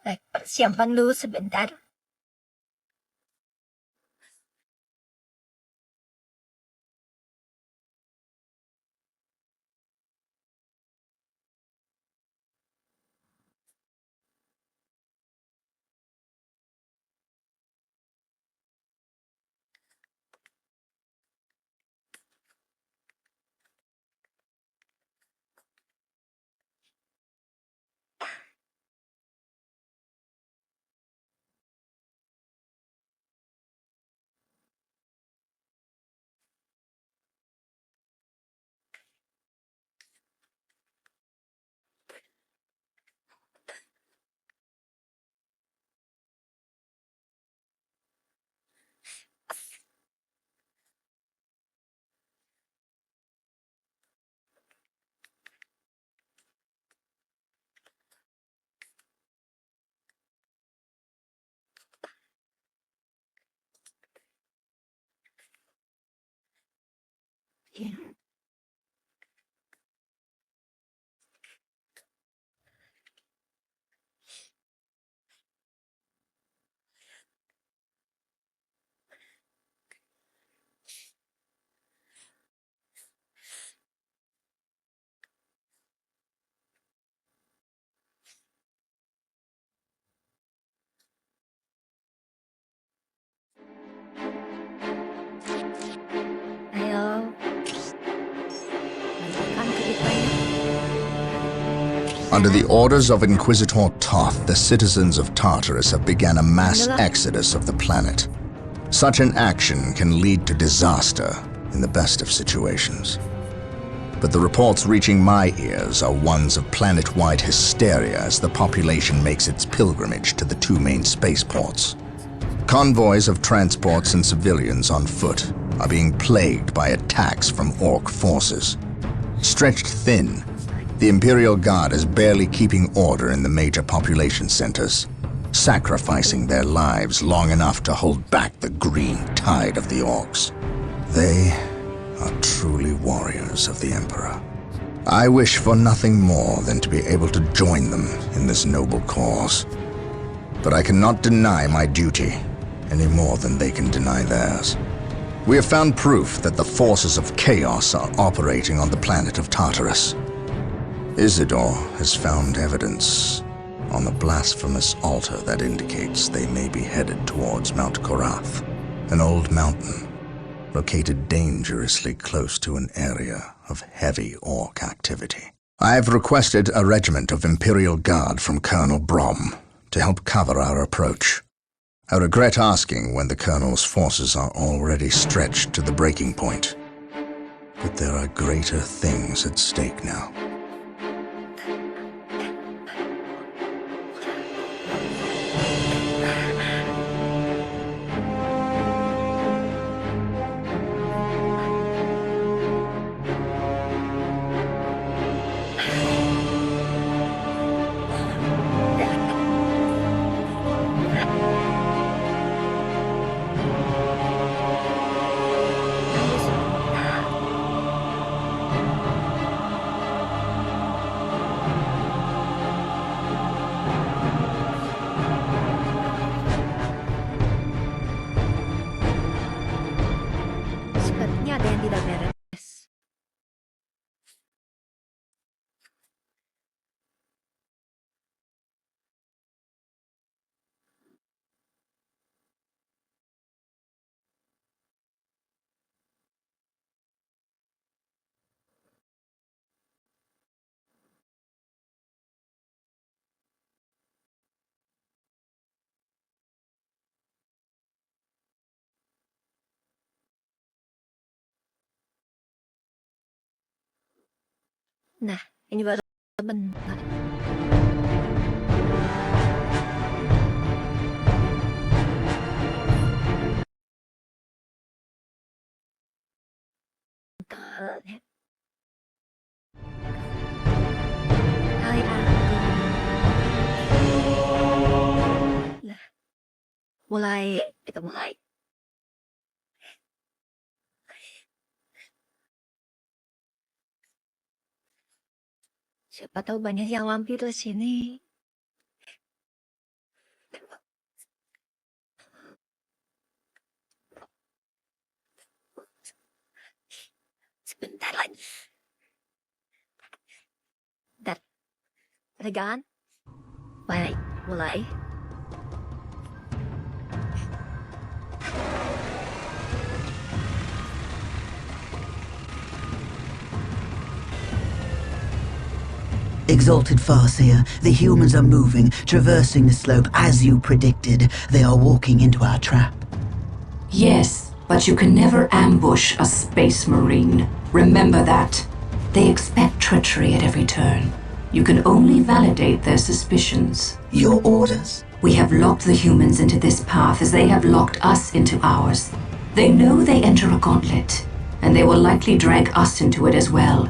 Baik, persiapan dulu sebentar. Ya. Ayo, lanjutkan ceritanya. Under the orders of Inquisitor Toth, the citizens of Tartarus have begun a mass exodus of the planet. Such an action can lead to disaster in the best of situations. But the reports reaching my ears are ones of planet-wide hysteria as the population makes its pilgrimage to the two main spaceports. Convoys of transports and civilians on foot are being plagued by attacks from Orc forces. Stretched thin, the Imperial Guard is barely keeping order in the major population centers, sacrificing their lives long enough to hold back the green tide of the Orcs. They are truly warriors of the Emperor. I wish for nothing more than to be able to join them in this noble cause. But I cannot deny my duty any more than they can deny theirs. We have found proof that the forces of chaos are operating on the planet of Tartarus. Isidore has found evidence on the blasphemous altar that indicates they may be headed towards Mount Korath, an old mountain located dangerously close to an area of heavy Orc activity. I have requested a regiment of Imperial Guard from Colonel Brom to help cover our approach. I regret asking when the Colonel's forces are already stretched to the breaking point, but there are greater things at stake now. Sepertinya ada yang tidak beres. Nah, ini baru sebentar. Hai, Lah, kita mulai. Siapa tahu banyak yang mampir ke sini. Agan? Baik, mulai. Exalted Farseer, the humans are moving, traversing the slope as you predicted. They are walking into our trap. Yes, but you can never ambush a space marine. Remember that. They expect treachery at every turn. You can only validate their suspicions. Your orders? We have locked the humans into this path as they have locked us into ours. They know they enter a gauntlet, and they will likely drag us into it as well.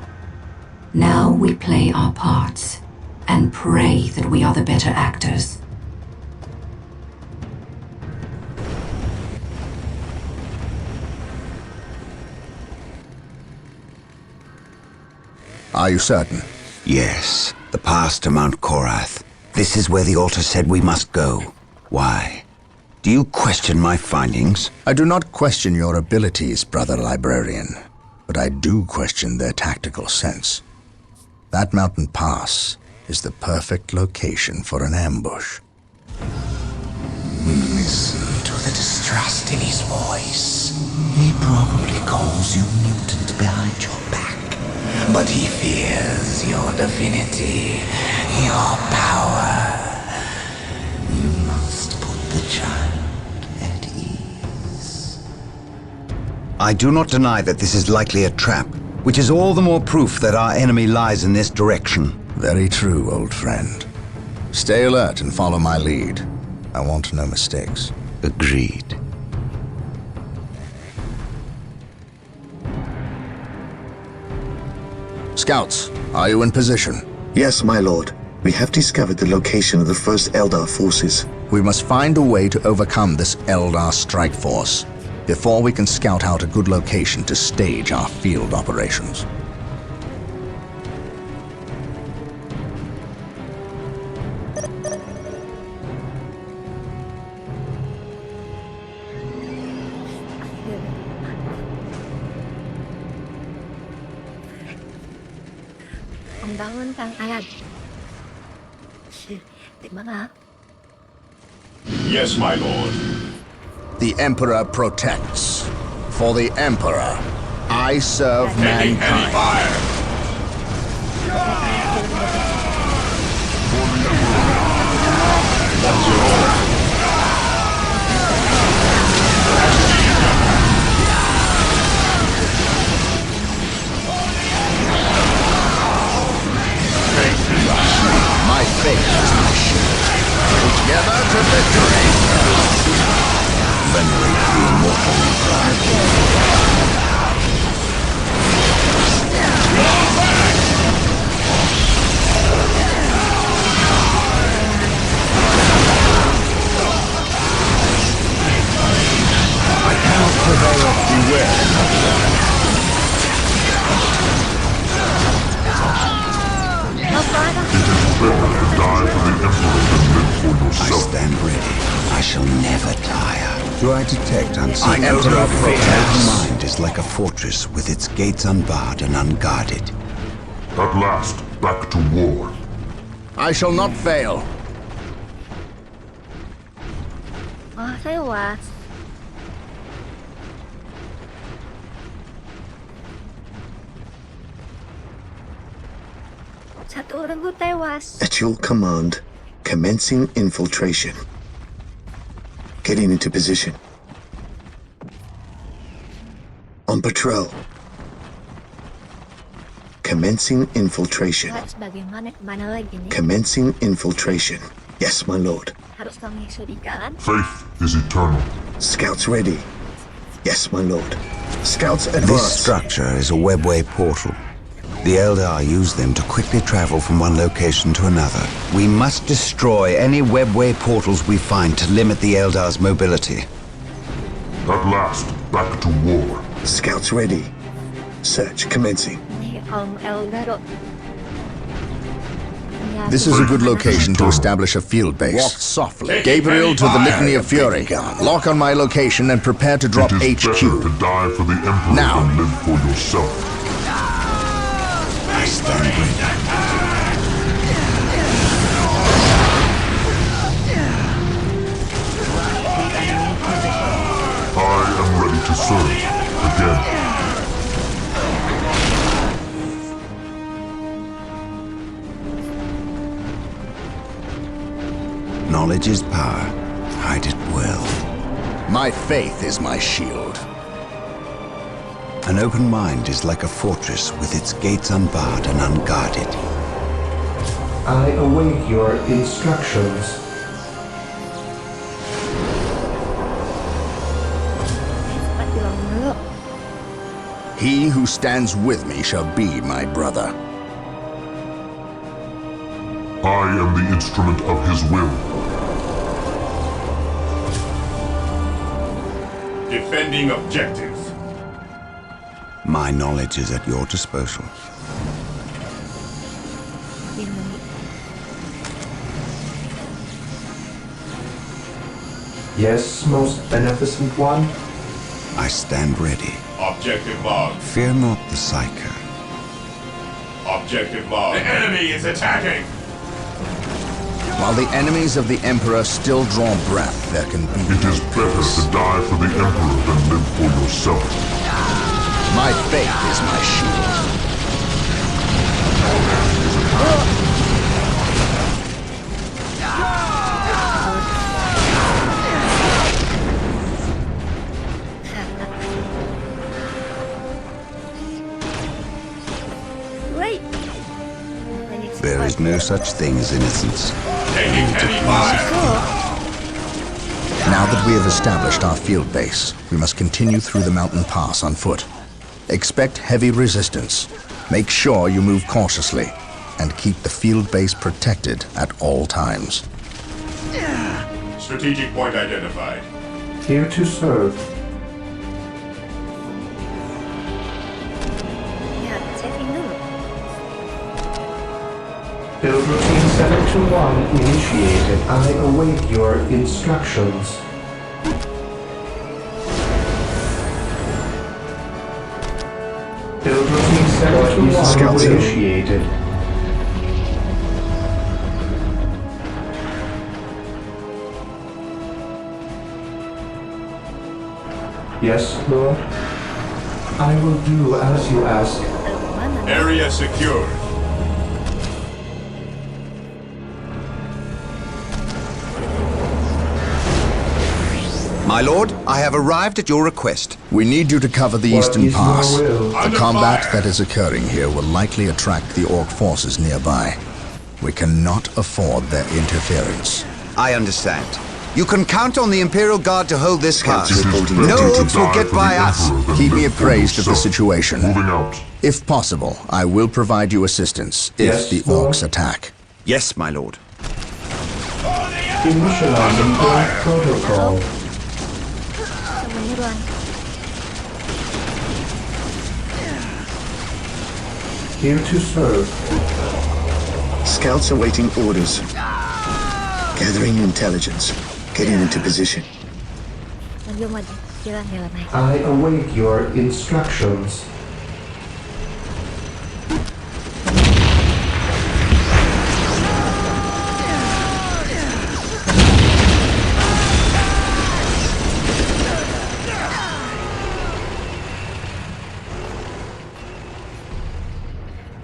Now we play our parts, and pray that we are the better actors. Are you certain? Yes, the path to Mount Korath. This is where the altar said we must go. Why? Do you question my findings? I do not question your abilities, brother librarian, but I do question their tactical sense. That mountain pass is the perfect location for an ambush. Listen to the distrust in his voice. He probably calls you mutant behind your back, but he fears your divinity, your power. You must put the child at ease. I do not deny that this is likely a trap, which is all the more proof that our enemy lies in this direction. Very true, old friend. Stay alert and follow my lead. I want no mistakes. Agreed. Scouts, are you in position? Yes, my lord. We have discovered the location of the first Eldar forces. We must find a way to overcome this Eldar strike force before we can scout out a good location to stage our field operations. Membangun Kang Ayat. Terima kasih. Yes, my lord. The Emperor protects. For the Emperor, I serve mankind. Fire! My faith is my shield. Together to victory! Venerate the immortal I cannot prevail. Beware. I stand ready. I shall never tire. Do I detect unseen? I Emperor protects. The mind is like a fortress with its gates unbarred and unguarded. At last, back to war. I shall not fail. Tewas. Satu orang ku tewas. At your command, commencing infiltration. Getting into position. On patrol. Commencing infiltration. Harus bagaimana kemana lagi nih? Commencing infiltration. Yes, my lord. Harus kami sediakan. Faith is eternal. Scouts ready. Yes, my lord. Scouts This advance. structure is a webway portal. The Eldar use them to quickly travel from one location to another. We must destroy any webway portals we find to limit the Eldar's mobility. At last, back to war. Scouts ready. Search commencing. Nih Om Eldar. This is a good location to establish a field base. Walk softly. Gabriel to the Litany of Fury. Lock on my location and prepare to drop It is better to HQ. die for the Emperor Now. than live for yourself. I stand ready. serve. Again. Knowledge is power. Hide it well. My faith is my shield. An open mind is like a fortress with its gates unbarred and unguarded. I await your instructions. Cepat bilang dulu. He who stands with me shall be my brother. I am the instrument of his will. Defending objectives. My knowledge is at your disposal. Lindungi. Yes, most beneficent one. I stand ready. Objective logged. Fear not the Psyker. Objective logged. The enemy is attacking. While the enemies of the Emperor still draw breath, there can be It no is better peace. to die for the Emperor than live for yourself. My faith is my shield. Wait. There is no such thing as innocence. Taking heavy fire. Now that we have established our field base, we must continue through the mountain pass on foot. Expect heavy resistance. Make sure you move cautiously, and keep the field base protected at all times. Strategic point identified. Here to serve. Ya, saving dulu. Build routine 721 initiated. I await your instructions. Build routine 721 Scouts in. initiated. Yes, Lord. I will do as you ask. Mana? Area secured. My lord, I have arrived at your request. We need you to cover the What eastern is your pass. will? The Under combat fire. that is occurring here will likely attract the Orc forces nearby. We cannot afford their interference. I understand. You can count on the Imperial Guard to hold this pass. Scouts reporting No duty. orcs will Die get for by the us. Emperor than Keep me live for appraised of the yourself. situation. Moving out. If possible, I will provide you assistance Yes, if the Lord. Orcs attack. Yes, my lord. Initializing build protocol. Menyerang. Here to serve. Scouts awaiting orders. Gathering intelligence. Getting into position. Maju maju. Jalan naik. I await your instructions.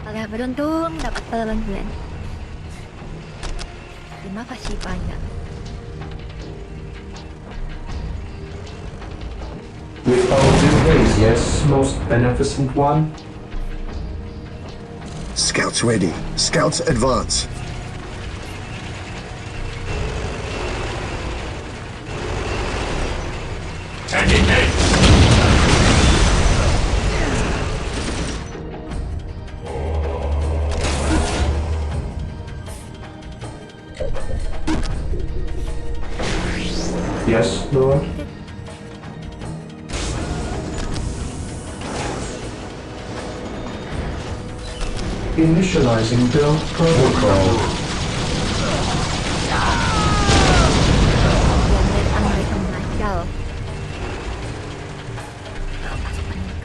Kalian beruntung dapat perlengkapan. Terima kasih banyak. With all due praise, yes, most beneficent one. Scouts ready. Scouts advance. Taking aim. Yes, Lord. Initializing build protocol. Yang mereka mengacau.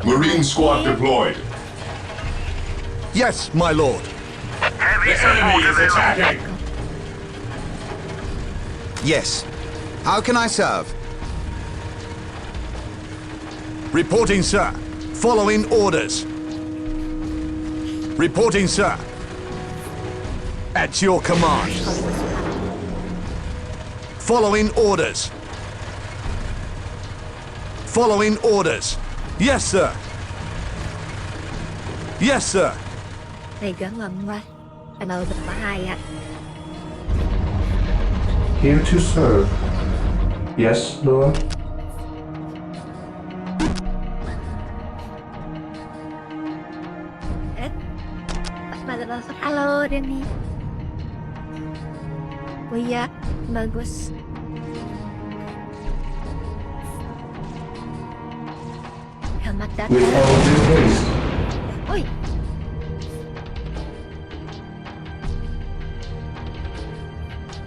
Marine squad deployed. Yes, my lord. The enemy is attacking. Yes. How can I serve? Reporting, sir. Following orders. Reporting, sir. At your command. Following orders. Following orders. Yes, sir. Yes, sir. Pegang mas. Kenal berbahaya. Here to serve. Yes, Lord. Pas pada langsung halo dia nih. Oh iya, bagus. Selamat datang. With all due haste. Oi.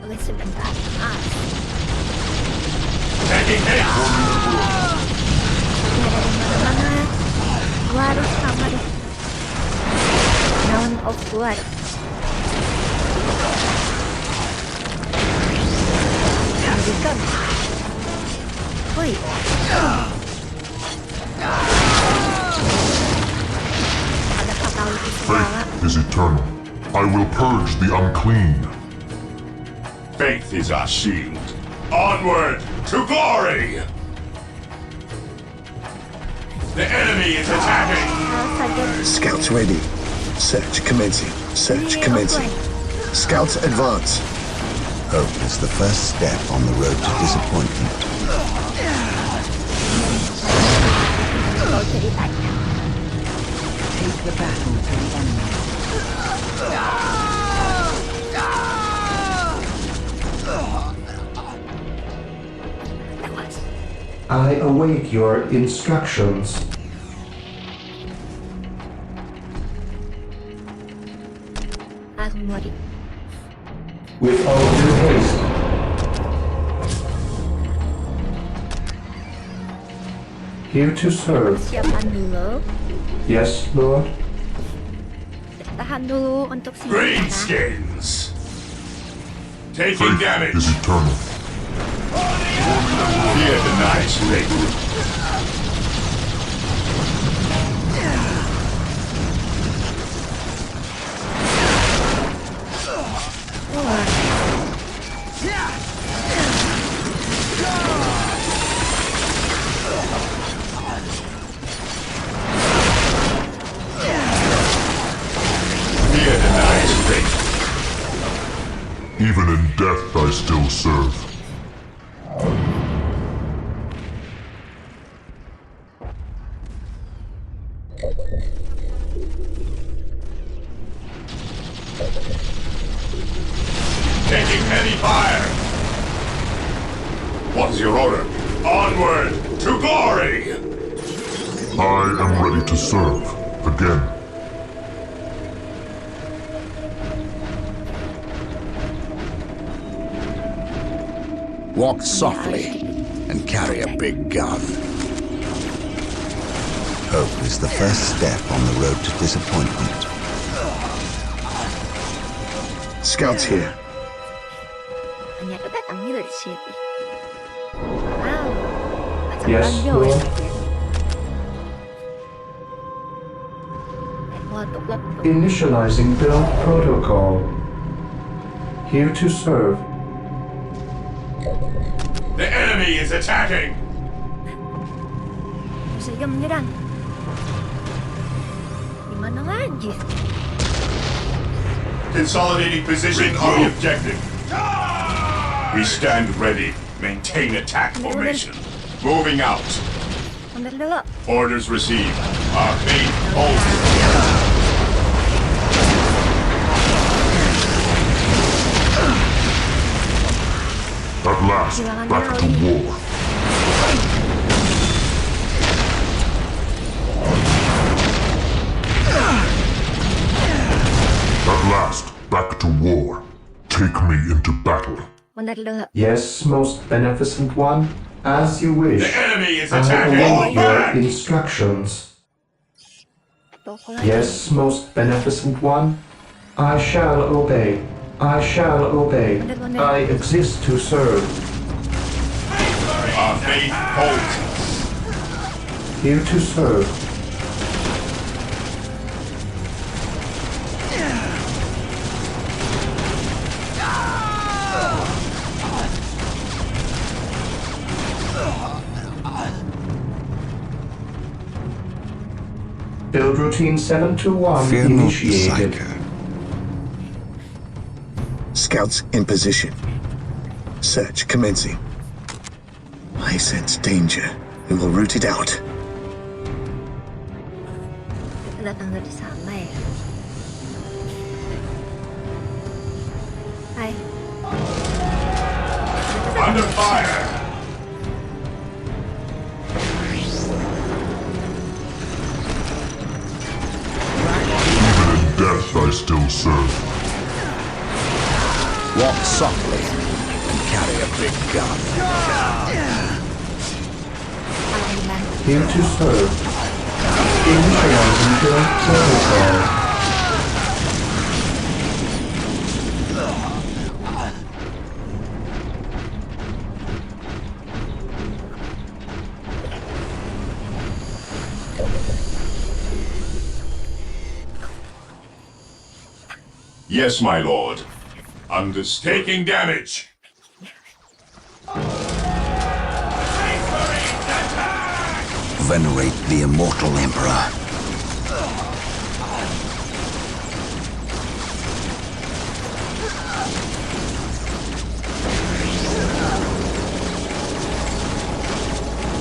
Oleh sebentar. Taking hit! Mana? Gua harus kamar. Round of war. Menemukan. Oi. Ada fatality segala. Faith is eternal. I will purge the unclean. Faith is our shield. Onward to glory! The enemy is attacking! Scouts ready. Search commencing. Search commencing. Scouts advance. Hope is the first step on the road to disappointment. Take the battle to the enemy. I await your instructions. With all due haste. Here to serve. Siapkan dulu. Yes, Lord. Tahan dulu untuk si Greenskins! Taking Faith damage! is eternal. Fear denies faith. Fear denies faith. Even in death I still serve. Taking heavy fire! What's your order? Onward to glory! I am ready to serve. Again. Walk softly and carry a big gun. Hope is the first step on the road to disappointment. Scouts here. Ternyata datangnya dari sini. Wow. Macam Yes, banjo ya. Lord. Letup-letup. Initializing build protocol. Here to serve. The enemy is attacking! Bisa juga menyerang. Gimana lagi? Consolidating position on the objective. We stand ready. Maintain attack formation. Moving out. Mundur dulu. Orders received. Our faith holds. At last, back to war. At last, back to war. Take me into battle. Mundur dulu. Yes, most beneficent one. As you wish. The enemy is I attacking. await your Back. instructions. Toko lagi. Yes, most beneficent one. I shall obey. I shall obey. I exist to serve. Our faith holds. Here to serve. Build routine 721 Fear not the initiated. psycho. Scouts in position. Search commencing. I sense danger. We will root it out. Datang dari sana ya. Hai. Under fire! Even in death I still serve. Walk softly and carry a big gun. Here to serve. Initializing build protocol. Yes, my lord. Taking damage. Venerate the immortal emperor.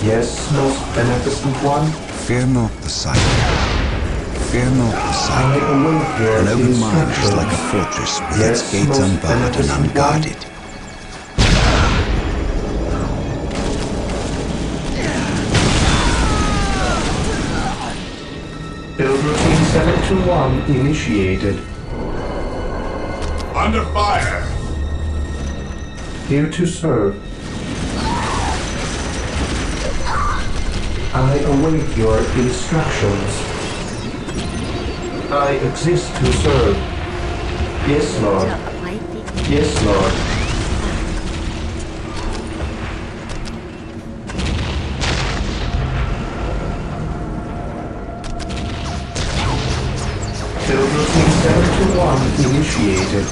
Yes, most beneficent one. Fear not the psycho. Fear not the I psycho. await your An open mind is instructions. like a fortress with Yes, its gates most unbarred and beneficent one. unguarded. Build routine 721 initiated. Under fire! Here to serve. I await your instructions. I exist to serve. Yes, Lord. Yes, Lord. Build routine 721 initiated.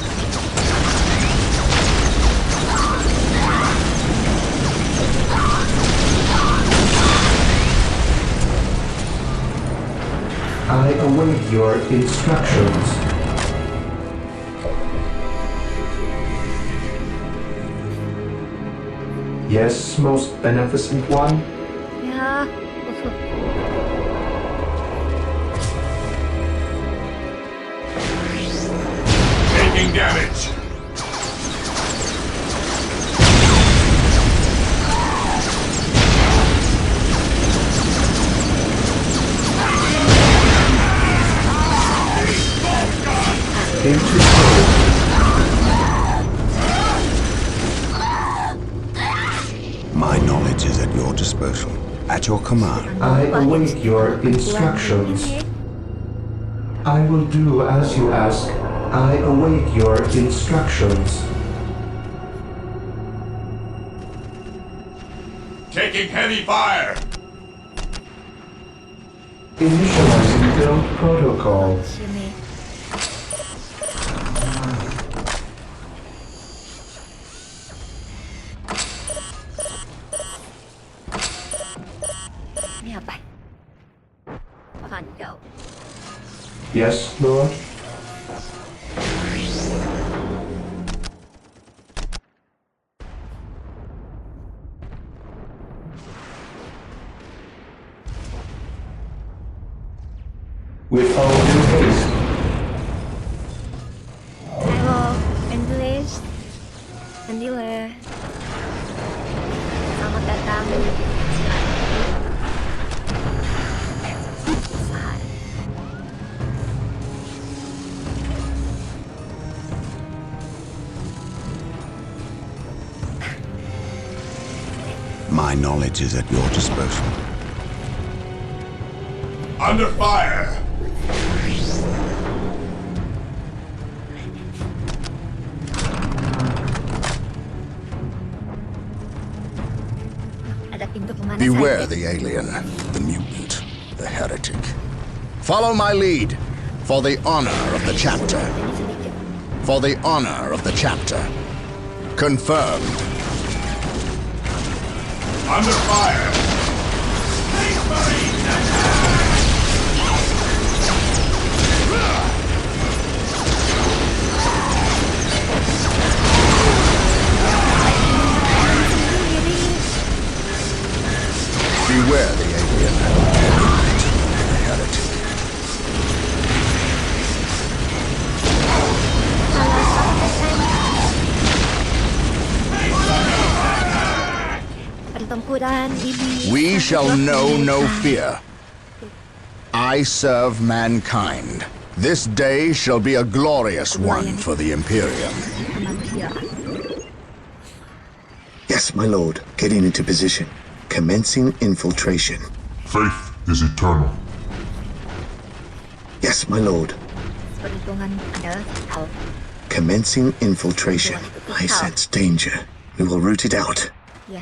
I await your instructions. Yes, most beneficent one. Ya. Taking damage. Into serve. My knowledge is at your disposal. At your command. I await your instructions. I will do as you ask. I await your instructions. Taking heavy fire. Initializing build protocol. Sini. Ini apa? Apaan kau? Yes, Lord. With all due haste. Halo, English. Andile. Selamat datang. My knowledge is at your disposal. Under fire. Ada pintu kemana Beware saja? the alien, the mutant. heretic. Follow my lead, for the honor of the chapter. For the honor of the chapter. Confirmed. Under fire! Beware the alien. The heretic. Pertempuran ini. We shall know no fear. I serve mankind. This day shall be a glorious one for the Imperium. Yes, my lord. Getting into position. Commencing infiltration. Faith is eternal. Yes, my lord. Perhitungan adalah hal. Commencing infiltration. I sense danger. We will root it out. Ya.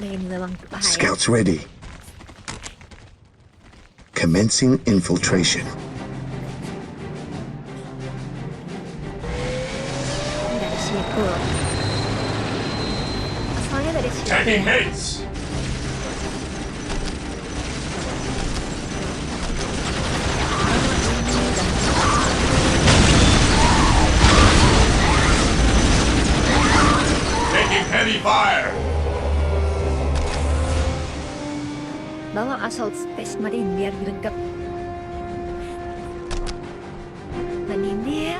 Lain lewang bahaya. Scouts ready. Commencing infiltration. Dari situ. Asalnya dari situ. Taking hits! Taking heavy fire! Bawa assault space marine biar greget. Menyindir.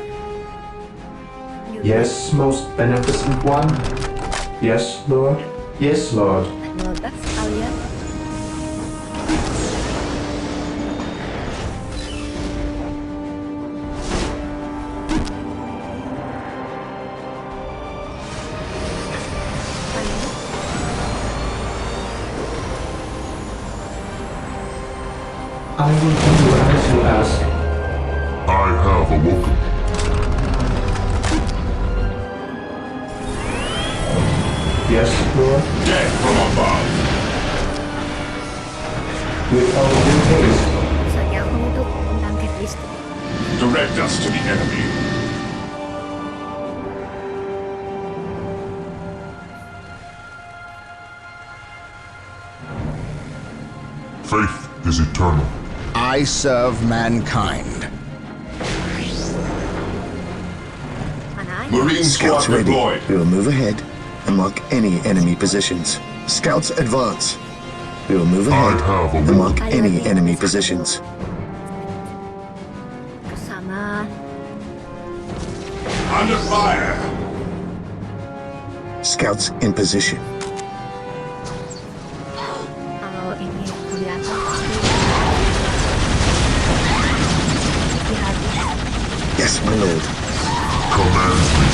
Yes, most beneficent one. Yes, Lord. Yes, Lord. Meledak sekalian. I will do as you ask. I have awoken. Yes, Lord. Death from above! With all due haste. Sedang untuk membangkit listrik. Direct us to the enemy. Faith is eternal. I serve mankind. Mana aja? Marine squad Scouts ready. deployed. We will move ahead and mark any enemy positions. Scouts advance. We will move ahead have a and mark will. any enemy positions. Bersama. Under fire! Scouts in position. Kalau ini kelihatan pasti. Hati-hati. Yes, my lord. Command me.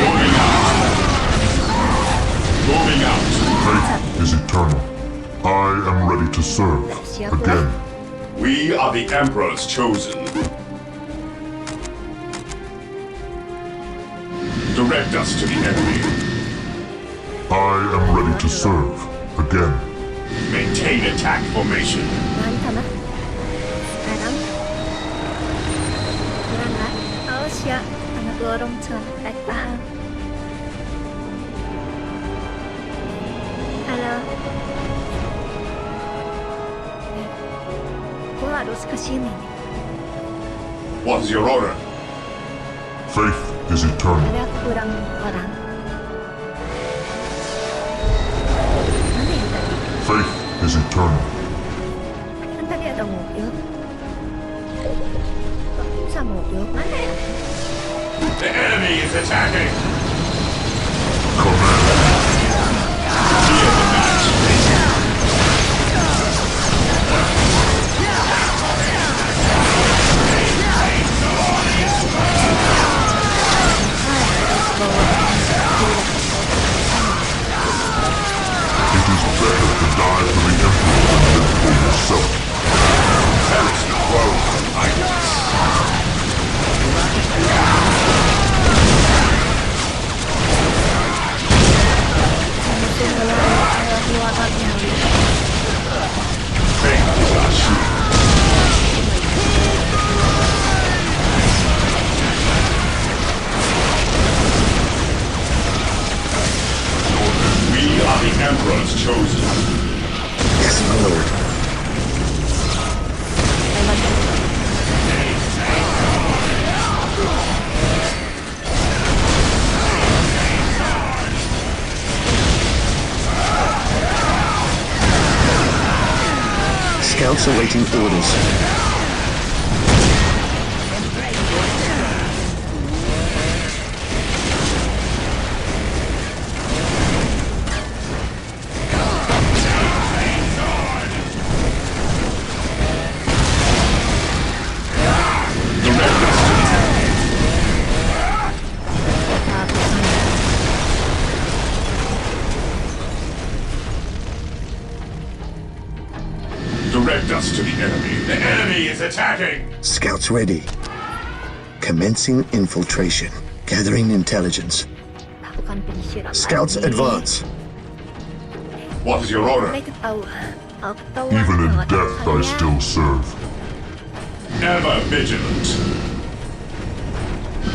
Moving out! Moving out! Faith is eternal. I am ready to serve. Again. We are the Emperor's chosen. Direct us to the enemy. I am ready to serve. Again. Maintain attack formation. Mantap ah. Sekarang. Serangan. Oh siap. Anak lorong baik paham. Halo. Gua harus ke sini. What is your order? Faith is eternal. Ada kurang orang. Mana yang tadi? Faith is eternal. Kan tadi ada mobil. Kok bisa mobil? Mana ya? The enemy is attacking! Command. It is better to die for the Emperor than live for yourself. Heresy grows behind us. Scouts awaiting orders. Direct us to the enemy. The enemy is attacking! Scouts ready. Commencing infiltration. Gathering intelligence. Pasukan penyisiran Scouts lagi. advance. What is your order? Mulai ketahuan. Ketahuan Even in sama death I atasannya. still serve. Ever vigilant.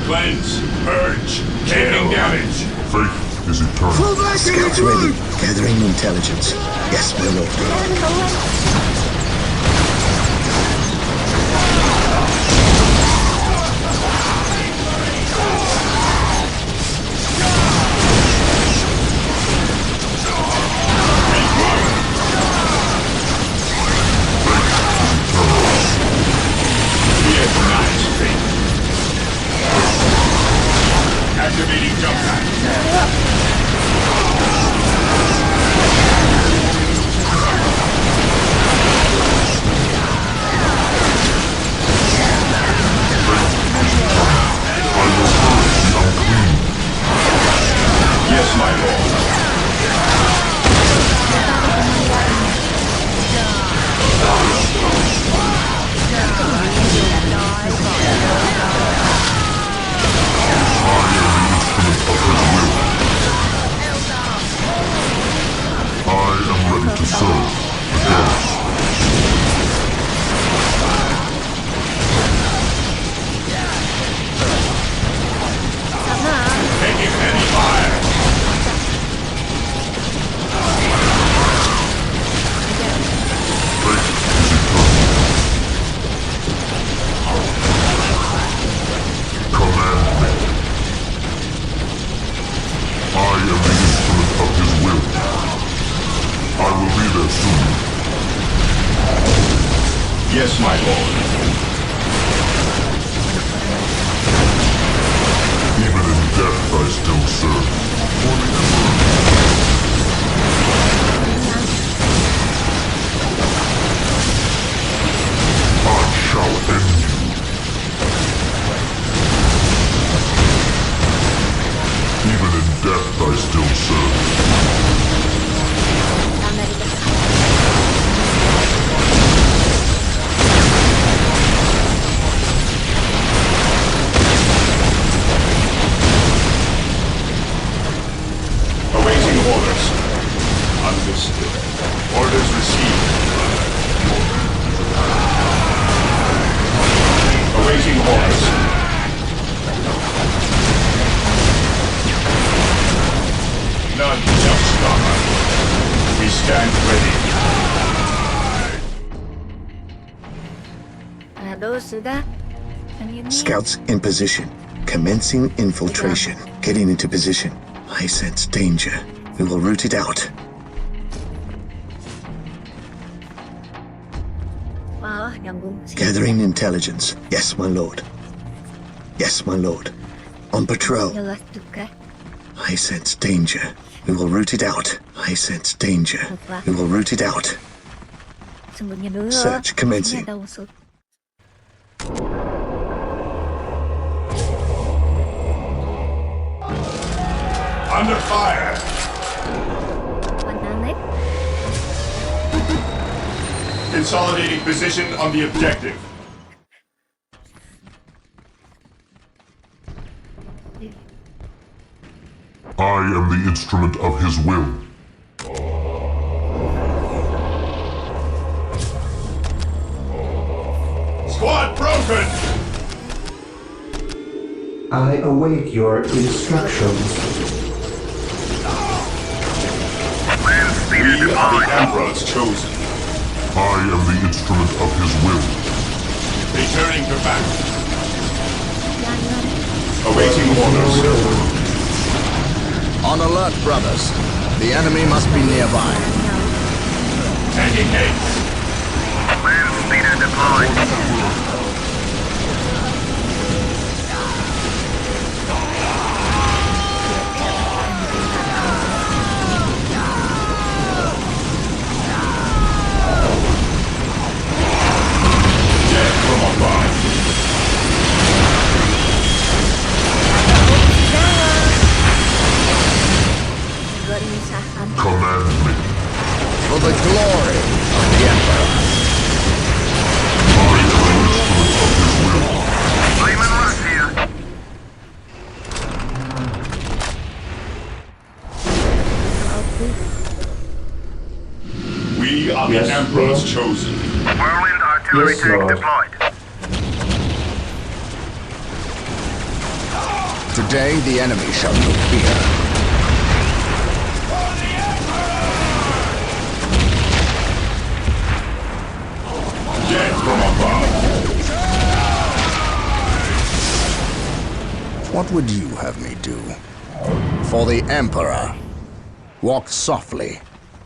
Cleanse, purge, taking damage. Faith is eternal. Scouts ready. Gathering intelligence. Yes, my lord. Activating jump pack. Yes, my lord. I am ready to serve. Again. Taking heavy fire. Command me. I am the instrument of his will. I will be there soon. Yes, my lord. Even in death I still serve. I shall end you. Even in death I still serve. Awaiting orders. Understood. Orders received. Awaiting orders. None shall stop us. We stand ready. Aduh, sudah. Yang ini. Scouts in position. Commencing infiltration. Getting into position. I sense danger. We will root it out. Wah, nyambung sih. Gathering intelligence. Yes, my lord. Yes, my lord. On patrol. Jelas juga. I sense danger. We will root it out. I sense danger. We will root it out. Sembunyi dulu. Search commencing. Ini ada musuh. Under fire. Mana nih? Consolidating position on the objective. I am the instrument of his will. Squad broken! I await your instructions. We are the Emperor's chosen. I am the instrument of his will. Returning to battle. Jangan. Awaiting orders. On alert, brothers. The enemy must be nearby. Taking haste. Command me. For the glory of the Emperor. We are the Yes, Emperor's Lord. chosen. Whirlwind artillery Yes, tank Lord. deployed. Today the enemy shall know fear. Dead from above. What would you have me do? For the Emperor. Walk softly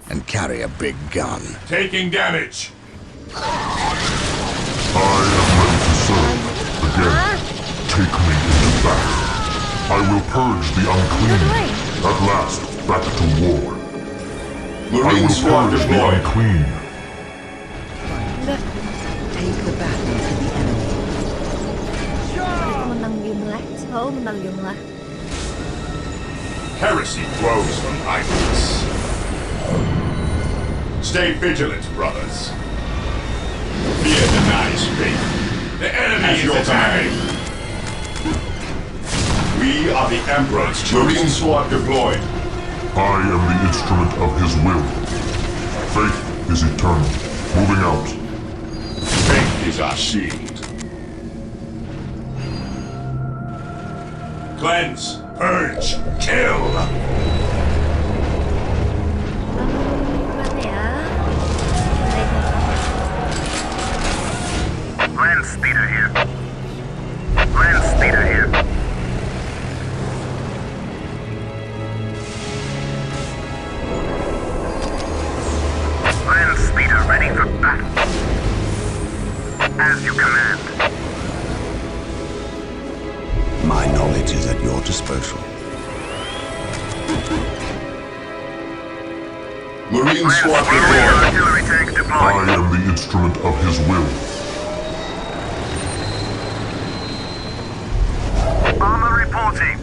and carry a big gun. Taking damage. I am ready to serve. Again, take me into battle. I will purge the unclean. At last, back to war. I Marine will squad purge the deployed. unclean. Take the battle to the enemy. menang jumlah, selalu menang jumlah. Heresy grows from idleness. Stay vigilant, brothers. Fear denies faith. The enemy is attacking. We are the Emperor's Marine squad deployed. I am the instrument of his will. Faith is eternal. Moving out. Faith is our shield. Cleanse, purge, kill. Gimana ya? Land speeder here. Land speeder here. Land speeder ready for battle. As you command. My knowledge is at your disposal. Marine Land squad speeder deployed. artillery tank I deployed. am the instrument of his will. Armor reporting.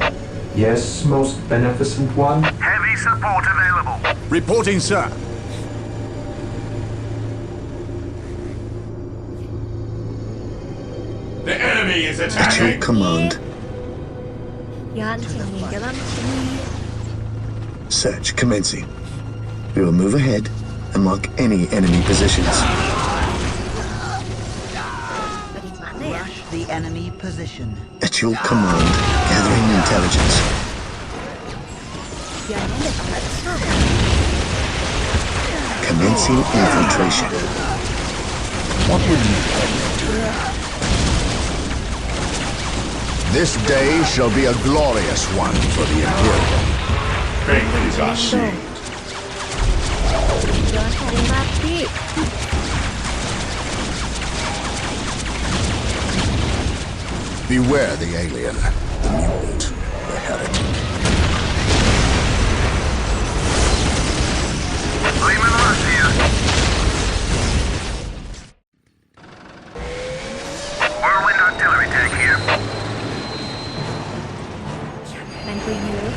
Yes, most beneficent one. Heavy support available. Reporting, sir. The enemy is At your attacking. command, Jalan sini, jalan sini. search commencing. We will move ahead and mark any enemy positions. Dari mana ya? Rush the enemy position. At your command, gathering intelligence. Jalannya udah tempat sana. Commencing infiltration. What would you have me do? This day shall be a glorious one for the Imperium. Faith is our shield. Jangan cari mati. Beware the alien, the mutant, the heretic. Lehman Rush here. Whirlwind artillery tank here. Bantuin dulu.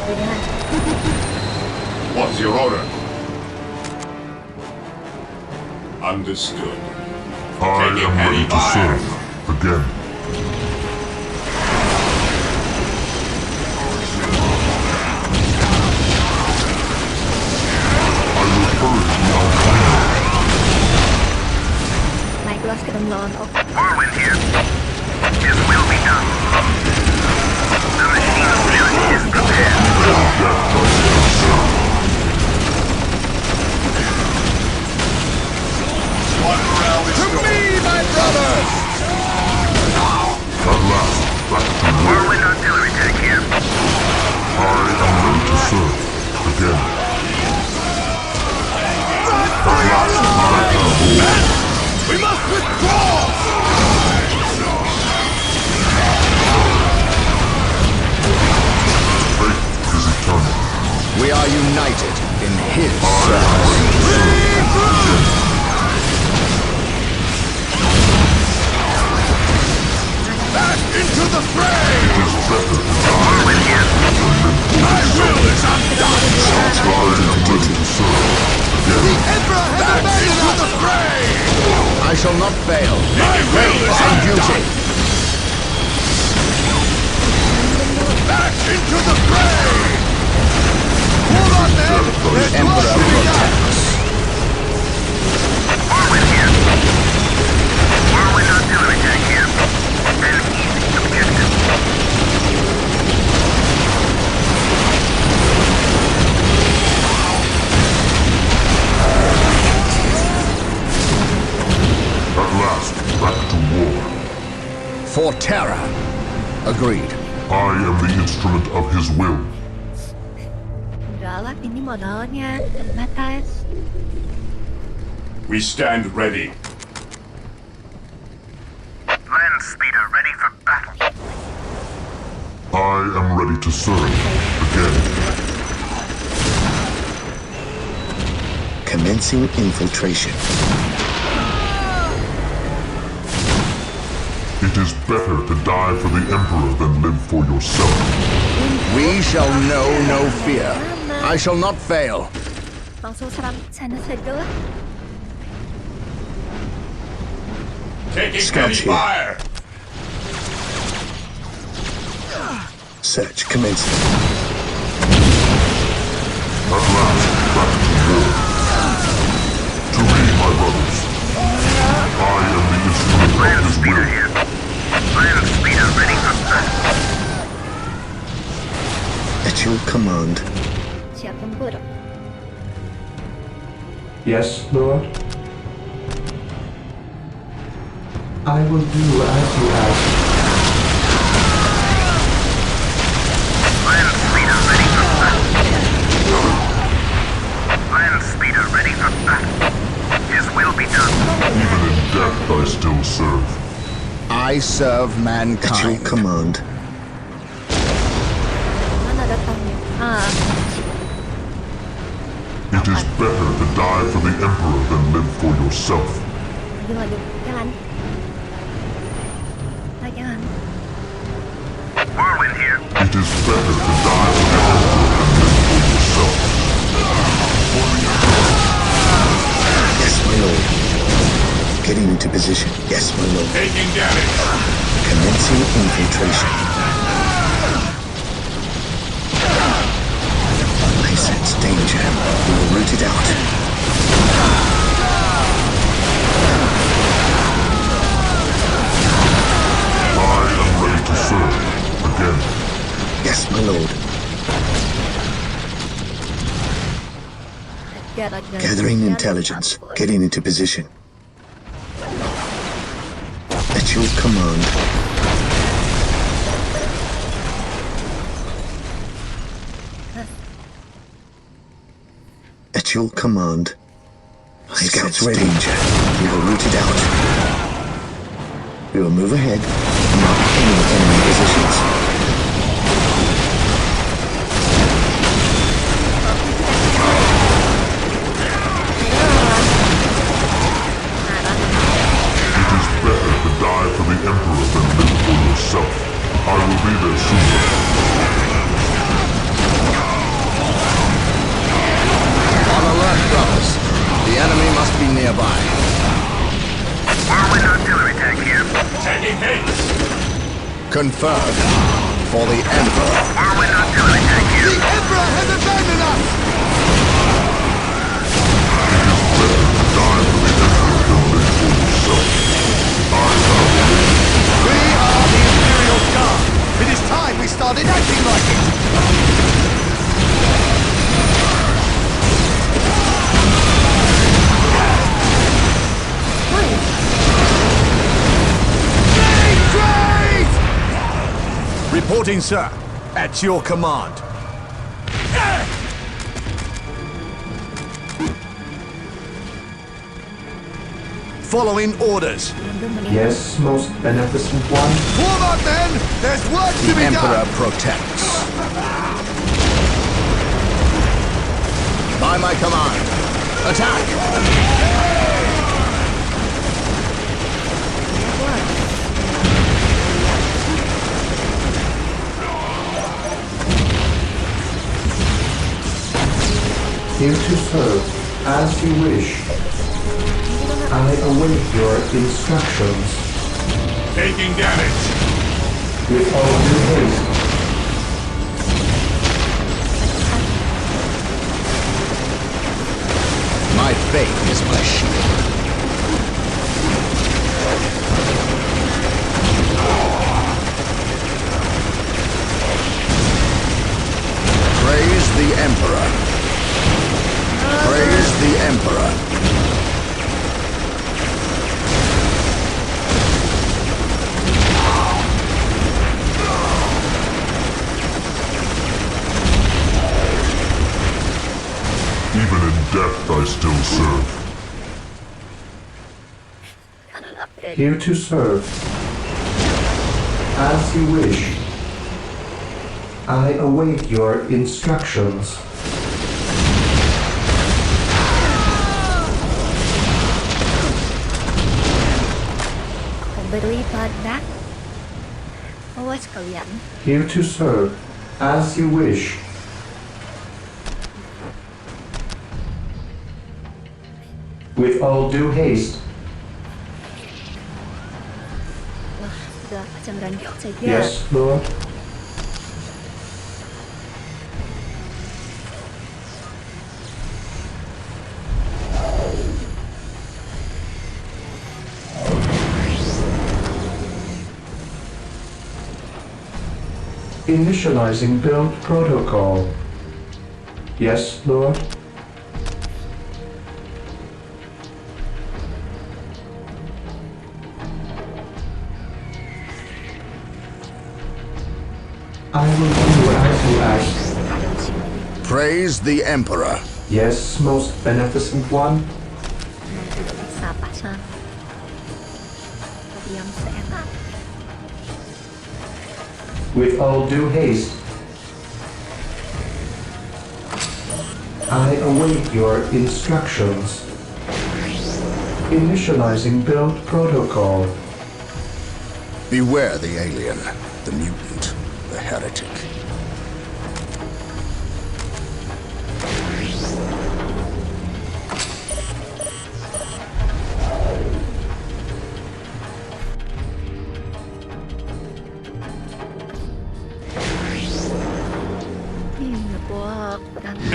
Benar. What's your order? Understood. I Taking am heavy ready to fire. serve. Again. I will purge the unclean. Naik kelas kita melawan off. Whirlwind here. His will be done. The machine spirit is prepared. One morale restored. My brothers! At last, back to war. Whirlwind artillery tank here. I am ready to serve. Again. At last, his service. Back into the fray! My will is undone! The Emperor has abandoned the fray! I shall not fail. My will is undone! Back into the fray! Hold on, men! There's The work Emperor to be done! protects. Whirlwind artillery tank here. An easy objective. At last, back to war. For terror. Agreed. I am the instrument of his will. Galak ini modalnya terbatas. We stand ready. Land speeder ready for battle. I am ready to serve again. Commencing infiltration. It is better to die for the Emperor than live for yourself. We shall know no fear. I shall not fail. Langsung serang sana saja lah. Taking Scouts heavy here. fire. Search commencing. At last, back to war. To me, my brothers, I am the instrument of Land his speeder will. here. Land speeder ready for battle. At your command. Siap tempur. Yes, Lord? I will do as you ask. Land speeder ready for battle. Land speeder ready for battle. His will be done. Even in death, I still serve. I serve At your mankind. command. Mana datangnya? Ah, It is better to die for the Emperor than live for yourself. laju. Jalan. Nah, jangan. Whirlwind here. It is better to die for the Emperor than live for yourself. Yes, my lord. Getting into position. Yes, my lord. Taking damage. Commencing infiltration. I sense danger. We will root it out. I am ready to serve again. Yes, my lord. Gathering intelligence. Getting into position. At your command. At your command. I sense danger. We will root it out. We will move ahead and mark any enemy positions. It is better to die for the Emperor than live for yourself. I will be there sooner. On alert, brothers. The enemy must be nearby. Whirlwind artillery tank here. Taking hits. Confirmed. For the Emperor. Whirlwind artillery tank here. The Emperor has abandoned us! Die for the Emperor than live for yourself. We are the Imperial Guard. It is time we started acting like it. Reporting, sir. At your command. Following orders. Yes, most beneficent one. Form up, men! There's work to The be Emperor done! protects. By my command, attack! Here to serve, as you wish. I await your instructions. Taking damage. With all due haste. My faith is my shield. Praise the Emperor. Praise the Emperor. Even in death I still serve. Here to serve. As you wish. I await your instructions. Berlipat. Awas kalian. Here to serve. As you wish. With all due haste. Wah, sudah macam ranjau saja. Yes, Lord. Initializing build protocol. Yes, Lord. I will do as you ask. Praise the Emperor. Yes, most beneficent one. Tidak bisa pasang. Diam seenak. With all due haste. I await your instructions. Initializing build protocol. Beware the alien, the mutant, the heretic.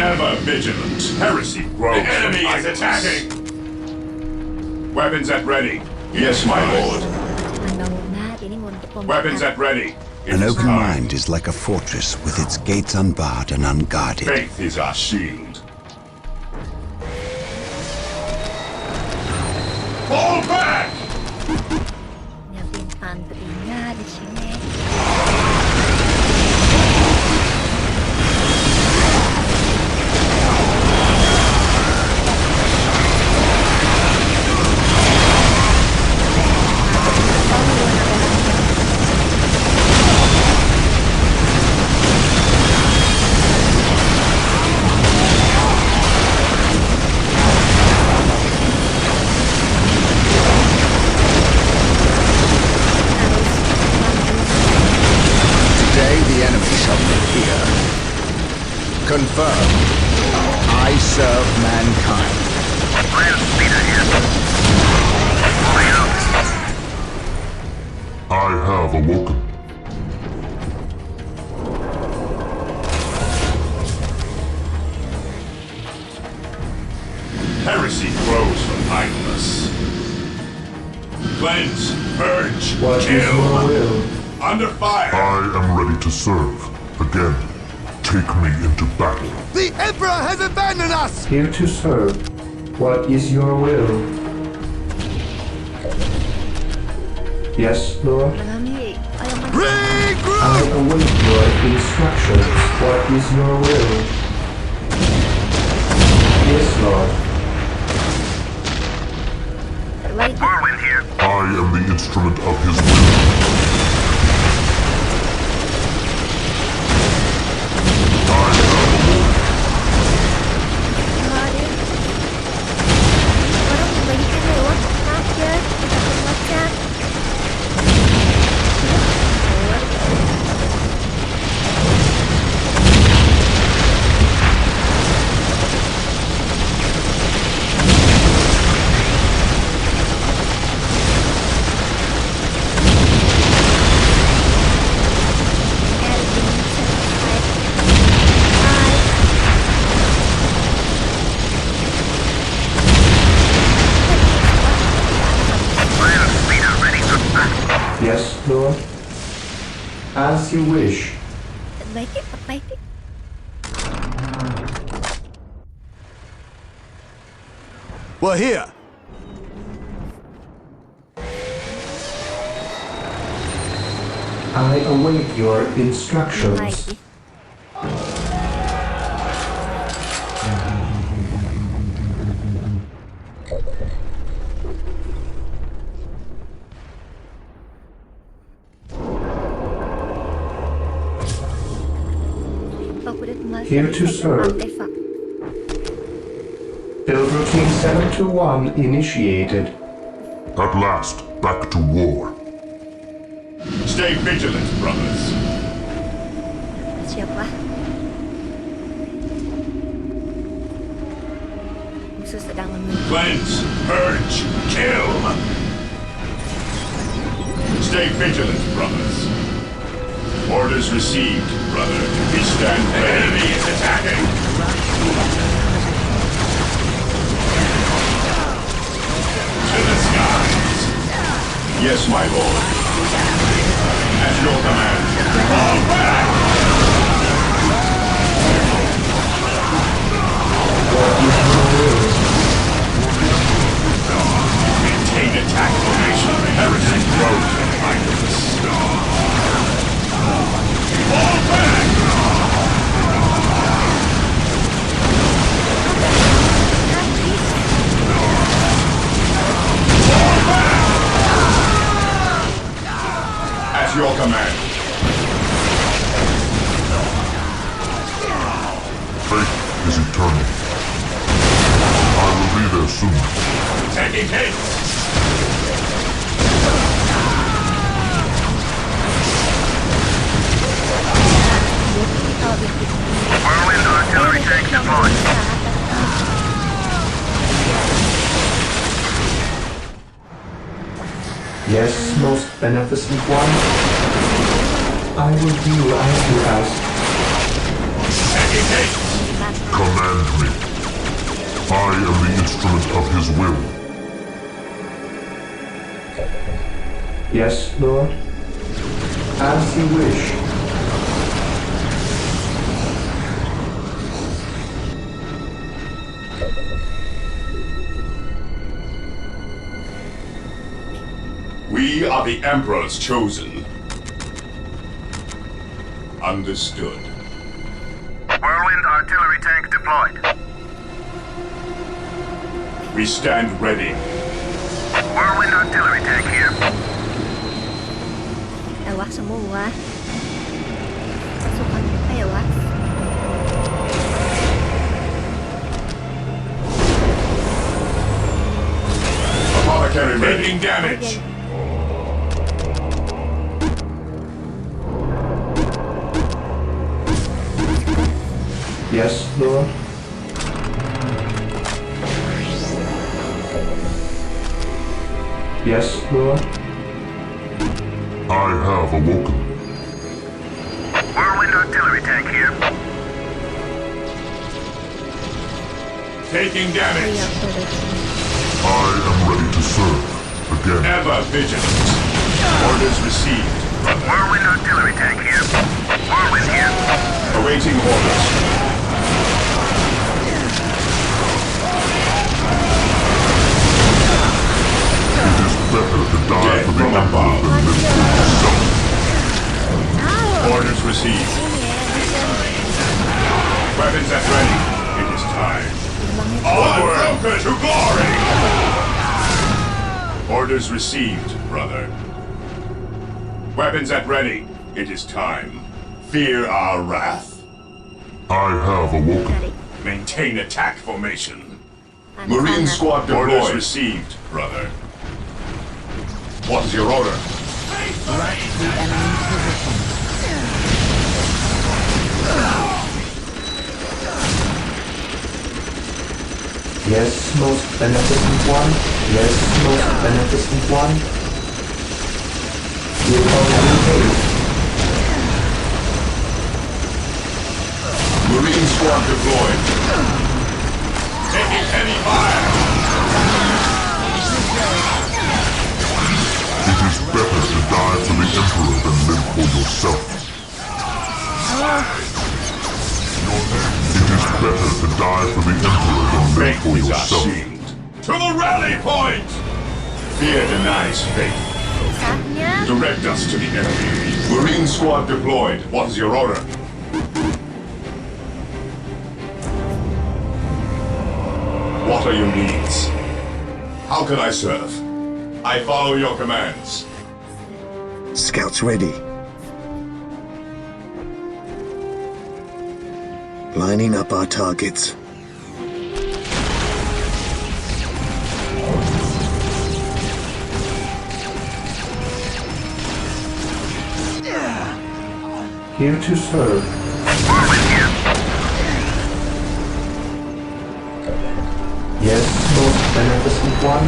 Ever vigilant. Heresy grows. The enemy is attacking. Weapons at ready. Yes, my lord. Weapons at ready. An open mind is like a fortress with its gates unbarred and unguarded. Faith is our shield. Fall back! Nyiapin pantrinya di sini. Confirmed. I serve mankind. Grand speeder here. Moving out. I have awoken. Heresy grows from idleness. Cleanse, purge, What is kill. your will? Under fire. I am ready to serve. Again, take me into battle. The Emperor has abandoned us! Here to serve. What is your will? Yes, Lord. Kami, ayaw man. I await your instructions. What is your will? Yes, Lord. Terbaik. Whirlwind here. I am the instrument of his will. Yes, Lord. As you wish. Perbaiki. We're here. I await your instructions. Lagi. Aku udah kemasan Here to serve. artefak. Build routine 721 initiated. At last, back to war. Stay vigilant, brothers. Siapa? Musuh sedang menuju. Cleanse, purge, kill. Stay vigilant, brothers. Orders received, brother. We stand ready. The enemy is attacking. To the skies. Yes, my lord. At your command. Fall back! Maintain attack formation. Heresy grows behind us. Fall back! Fall back! At your command. Fate is eternal. I will be there soon. Taking hits! Whirlwind artillery tank deployed. Yes, most beneficent one. I will do as you ask. Taking hits! Command me. I am the instrument of his will. Yes, Lord. As you wish. We are the Emperor's chosen. Understood. Whirlwind artillery tank deployed. We stand ready. Whirlwind artillery tank here. Tewas semua. Pasukan tewas. Apothecary taking damage. Yes, Lord. Yes, Lord. I have awoken. Whirlwind artillery tank here. Taking damage. I am ready to serve again. Ever vigilant. Orders received, brother. Whirlwind artillery tank here. Whirlwind here. Awaiting orders. It is better to die for the Emperor than live for yourself. Orders received. Weapons at ready. It is time. Onward to glory! Orders received, brother. Weapons at ready. It is time. Fear our wrath. I have awoken. Maintain attack formation. Marine Squad deployed. Orders received, brother. What is your order? Yes, most beneficent one. Yes, most beneficent one. With all due haste. Marine Squad deployed. Taking heavy fire. It is better to die for yourself. It is better to die for the Emperor than live for Is our yourself. shield. To the rally point! Fear denies faith. Saatnya. Direct us to the enemy. Marine squad deployed. What is your order? What are your needs? How can I serve? I follow your commands. Scouts ready. Lining up our targets. Here to serve. Yes, most beneficent one.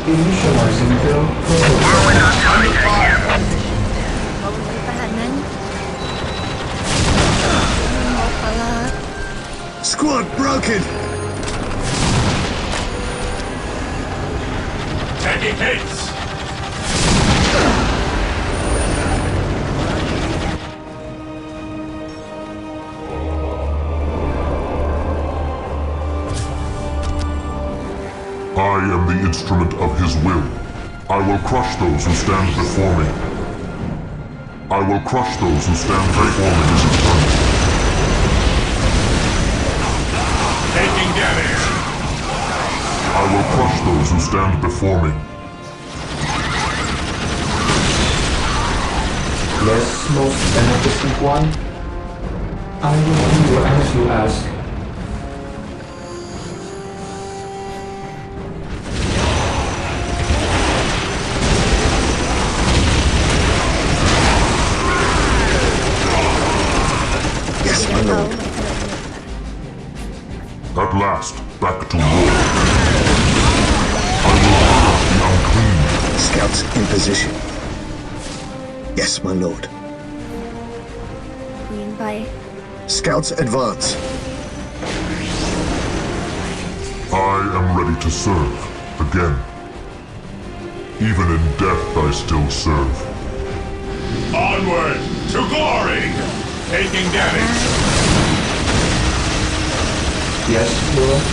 Initializing build protocol. Mau pertahanan. Mau kalah. Squad broken! Taking hits! I am the instrument of his will. I will crush those who stand before me. I will crush those who stand before me as eternal. Taking damage! I will crush those who stand before me. Yes, most beneficent one. I will do as you ask. Yes, my lord. At last, back to war. I will purge the unclean. Scouts in position. Yes, my lord. ยิงไป Scouts advance. I am ready to serve again. Even in death, I still serve. Onward to glory! Taking damage! Yes, Lord.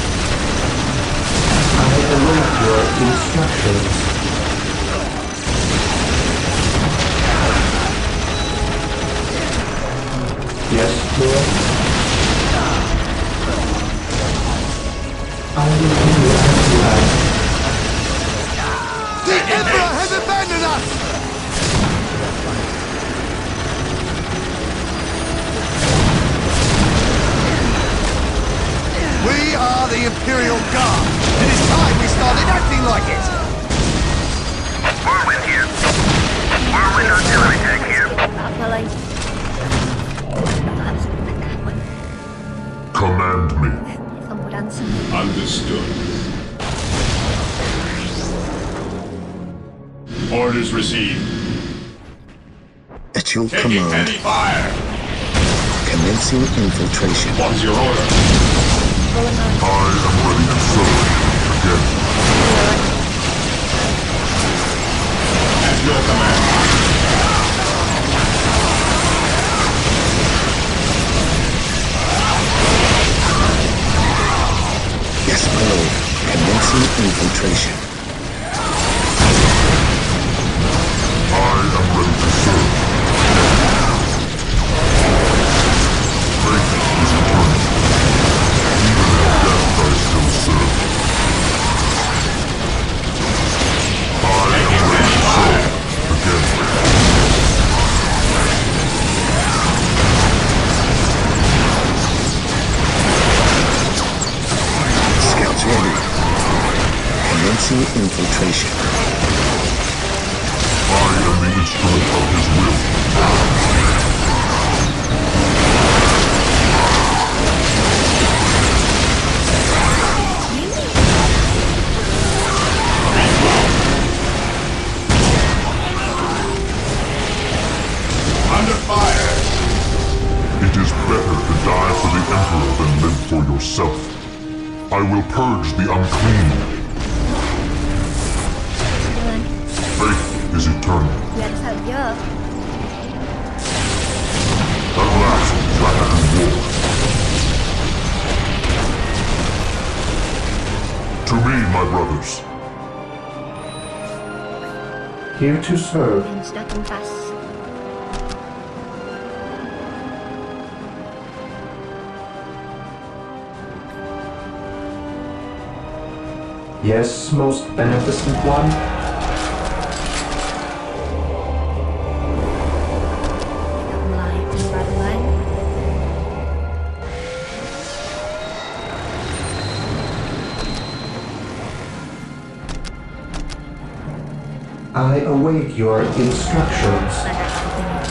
I await your instructions. Yes, Lord. I will do as you ask. The Emperor has abandoned us! We are the Imperial Guard. It is time we started acting like it! Whirlwind here. Whirlwind artillery tank here. apa lagi. Harus bertahan. Command me. Semburan sendiri. Understood. Orders received. At your Taking command, heavy fire! commencing infiltration. What's your order? I am ready to serve again. At your command. Yes, my lord. Commencing infiltration. I am ready to serve. Faith is eternal. Even in death, I still serve. I am ready to serve again. Scouts ready. Commencing infiltration. I am the instrument of his will. Under fire! It is better to die for the Emperor than live for yourself. I will purge the unclean. Dengan Faith is eternal. biar saja. brothers. Here to serve. Yang sudah tuntas. Yes, most beneficent one. Kita mulai pembaruan. I await your instructions. Pada kepentingan.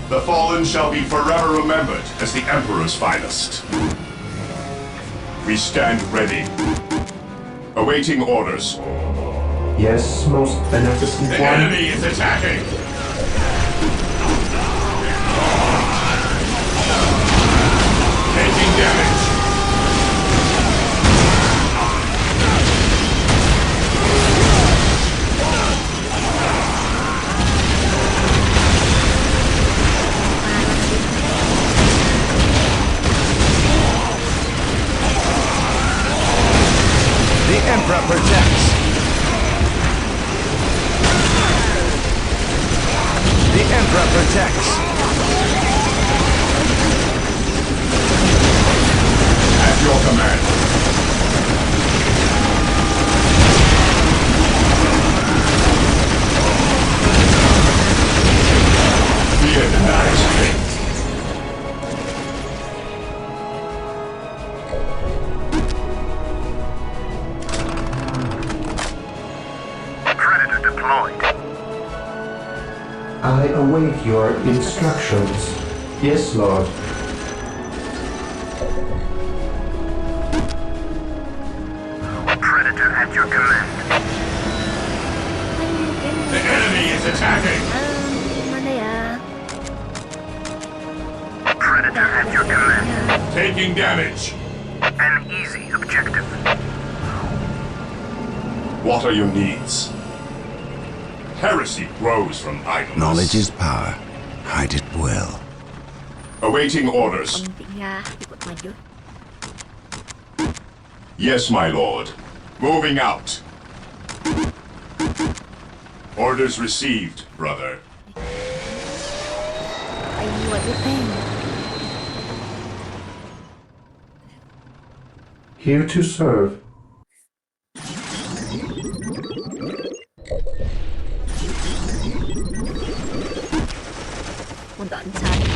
The fallen shall be forever remembered as the Emperor's finest. We stand ready, awaiting orders. Yes, most beneficent The one. enemy is attacking! Taking damage. The Emperor protects. The Emperor protects. At your command. Fear denies faith. Predator deployed. I await your instructions. Yes, Lord. Predator at your command. The enemy is attacking! Mana ya? Predator at your command. Taking damage. An easy objective. What are your needs? Heresy grows from idleness. Knowledge is power. Hide it well. Awaiting orders. Pentingnya ikut maju. Yes, my lord. Moving out. Orders received, brother. Ay, waduh, Here to serve. Untuk mencari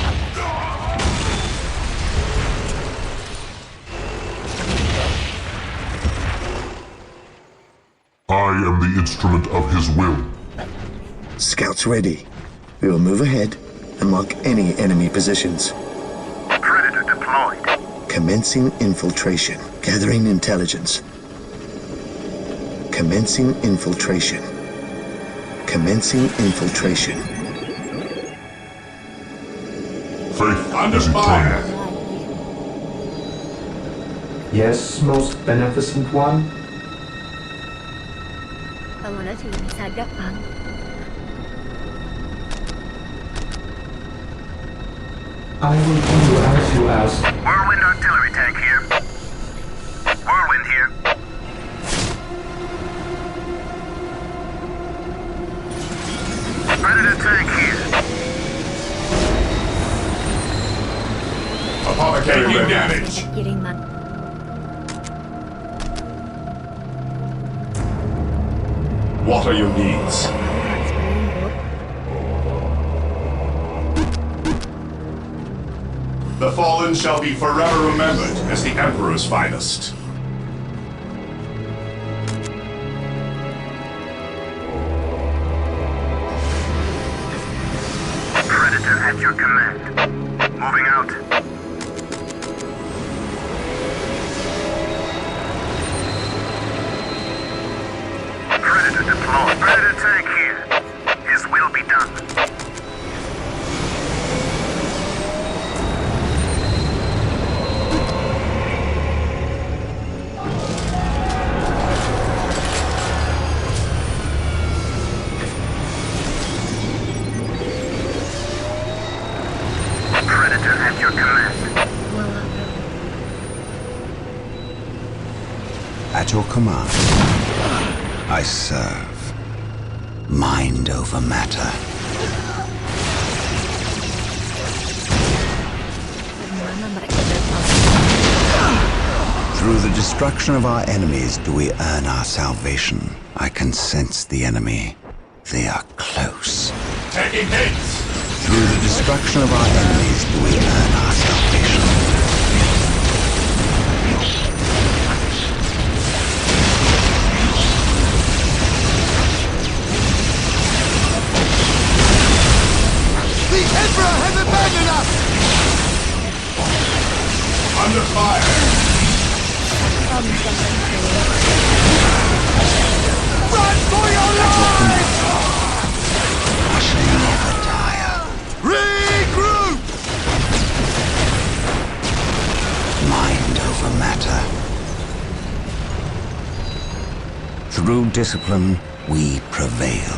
I am the instrument of his will. Scouts ready. We will move ahead and mark any enemy positions. Predator deployed. Commencing infiltration. Gathering intelligence. Commencing infiltration. Commencing infiltration. Faith Under is fire. eternal. Yes, most beneficent one. Kalau na sila sadap ang I will do as you ask. Whirlwind artillery tank here. Whirlwind here. Predator tank here. Apothecary taking damage. kiriman. What are your needs? Harus menunggu. The fallen shall be forever remembered as the Emperor's finest. Predator at your command. Moving out. Predator deployed. Predator tank here. His will be done. Predator at your command. At your command. I serve. Mind over matter. Mana mereka datang? Through the destruction of our enemies do we earn our salvation. I can sense the enemy. They are close. Taking hits! Through the destruction of our enemies do we earn our salvation. The Emperor has abandoned us! Under fire! Run for your lives! I shall never tire. Regroup! Mind over matter. Through discipline, we prevail.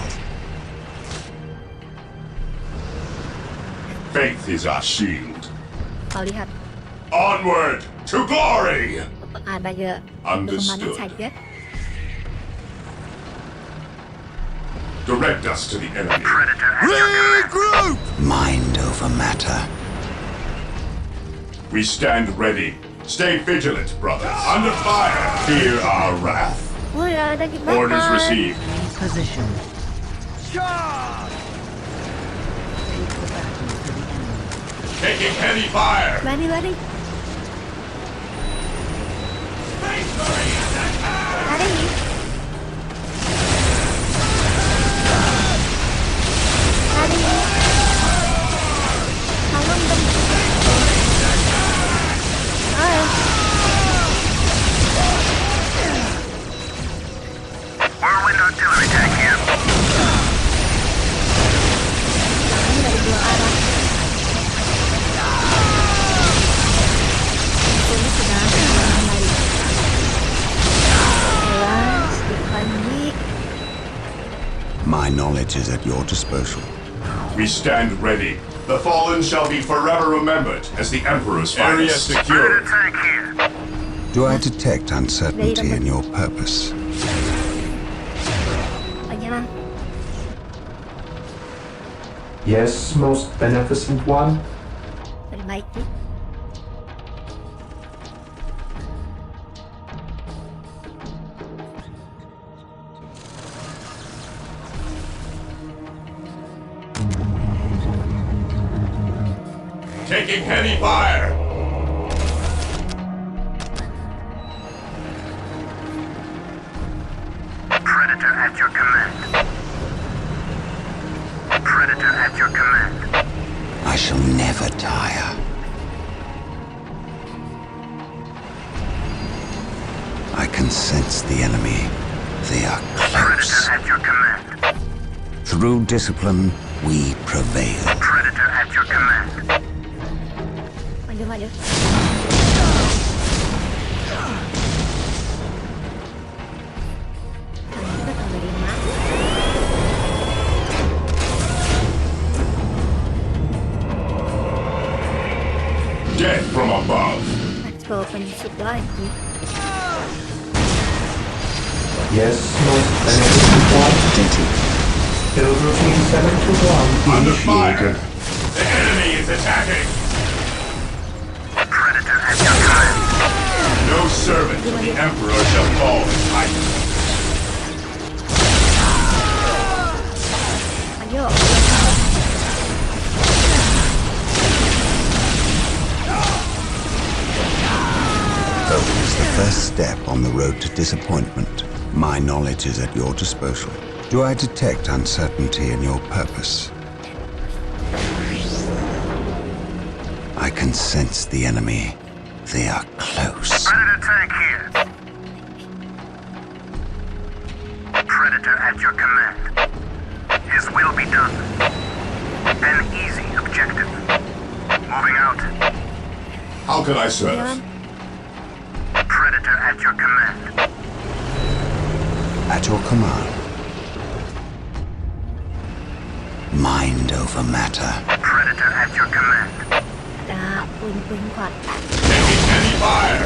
Faith is our shield. Kau lihat, Onward to glory! ada ya Understood. kemana saja. Direct us to the enemy. Regroup! Mind over matter. We stand ready. Stay vigilant, brothers. Under fire! Fear our wrath. Woi, ada di Orders belakang. received. Position. Charge! Taking heavy fire! Lari. Lari. Lari. Tolong dong. Whirlwind artillery tank here. Ini dari dua arah. Ini sudah mulai. Jelas, dipanik. My knowledge is at your disposal. We stand ready. The fallen shall be forever remembered as the Emperor's Area finest. secured. Tank here. Do I detect uncertainty in your purpose? Penyerang. Yes, most beneficent one. Perbaiki. Taking heavy fire! Predator at your command. Predator at your command. I shall never tire. I can sense the enemy. They are close. Predator at your command. Through discipline, we prevail. Predator at your command. Maju. Kita tahu dari mana? Death from above. Let's go penyusup lagi. Yes, most beneficent one. Build routine 7 to 1 Under fire! initiated. The enemy is attacking! Predator at your command. No servant of the Emperor shall fall in fight. Ayo. Hope is the first step on the road to disappointment. My knowledge is at your disposal. Do I detect uncertainty in your purpose? I can sense the enemy. They are close. Predator tank here. Predator at your command. His will be done. An easy objective. Moving out. How can I serve? Predator at your command. At your command. Mind over matter. Predator at your command. Ada puing-puing kuat. Taking heavy fire!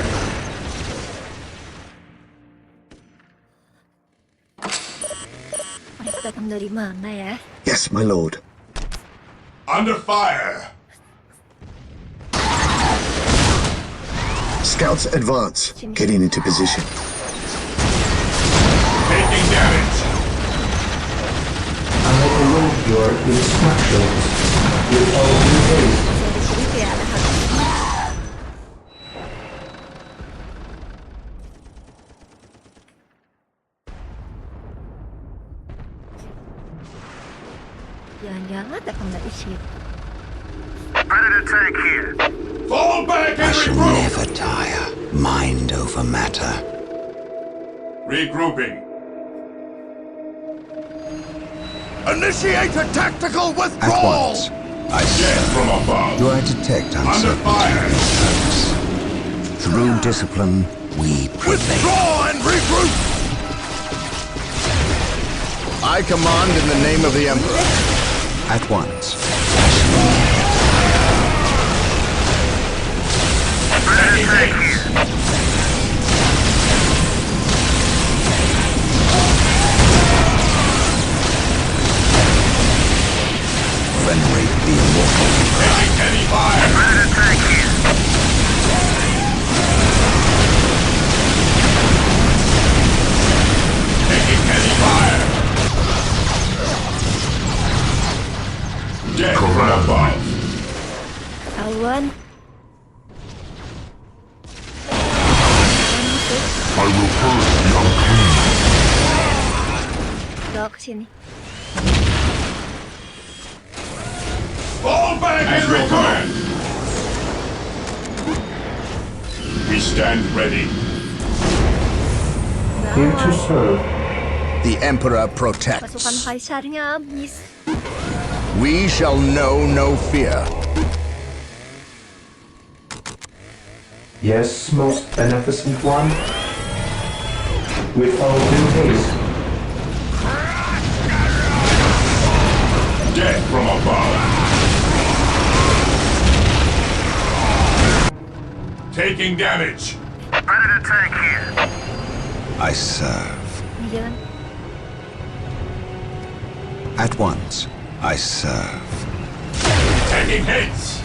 datang dari mana ya? Yes, my lord. Under fire! Scouts advance. Getting into position. Taking damage! I await your instructions. With all due haste. Di sini kayak ada hati. Jangan-jangan datang dari situ. Predator tank here. Fall back I and shall regroup! never tire. Mind over matter. Regrouping. Initiate a tactical At withdrawal! once, I Jet serve. from above. Do I detect Under fire! uncertainty? Through discipline, we prevail. Withdraw and regroup! I command in the name of the Emperor. At once. Predator tank here. Venerate the immortal. Taking heavy fire! Predator tank here. Taking heavy fire! Jet from above. Awan. I will purge the unclean. Bawa ke sini. Fall back and regroup! We stand ready. Here to serve. The Emperor Pasukan protects. kaisarnya habis. We shall know no fear. Yes, most beneficent one. With all due haste. Jet from above. Taking damage. Predator tank here. I serve. Ini jalan. At once, I serve. Taking hits.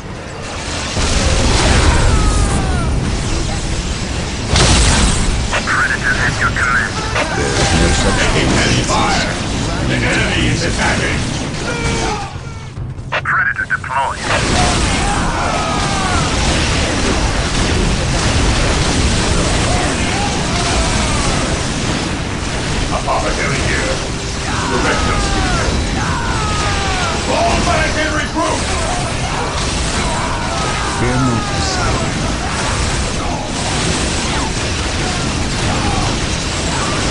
Predator at your command. There's no such Taking thing as heavy easy. fire. The enemy is attacking. Predator deployed. Apothecary here. Direct us. Fall back and regroup. Fear not the sound.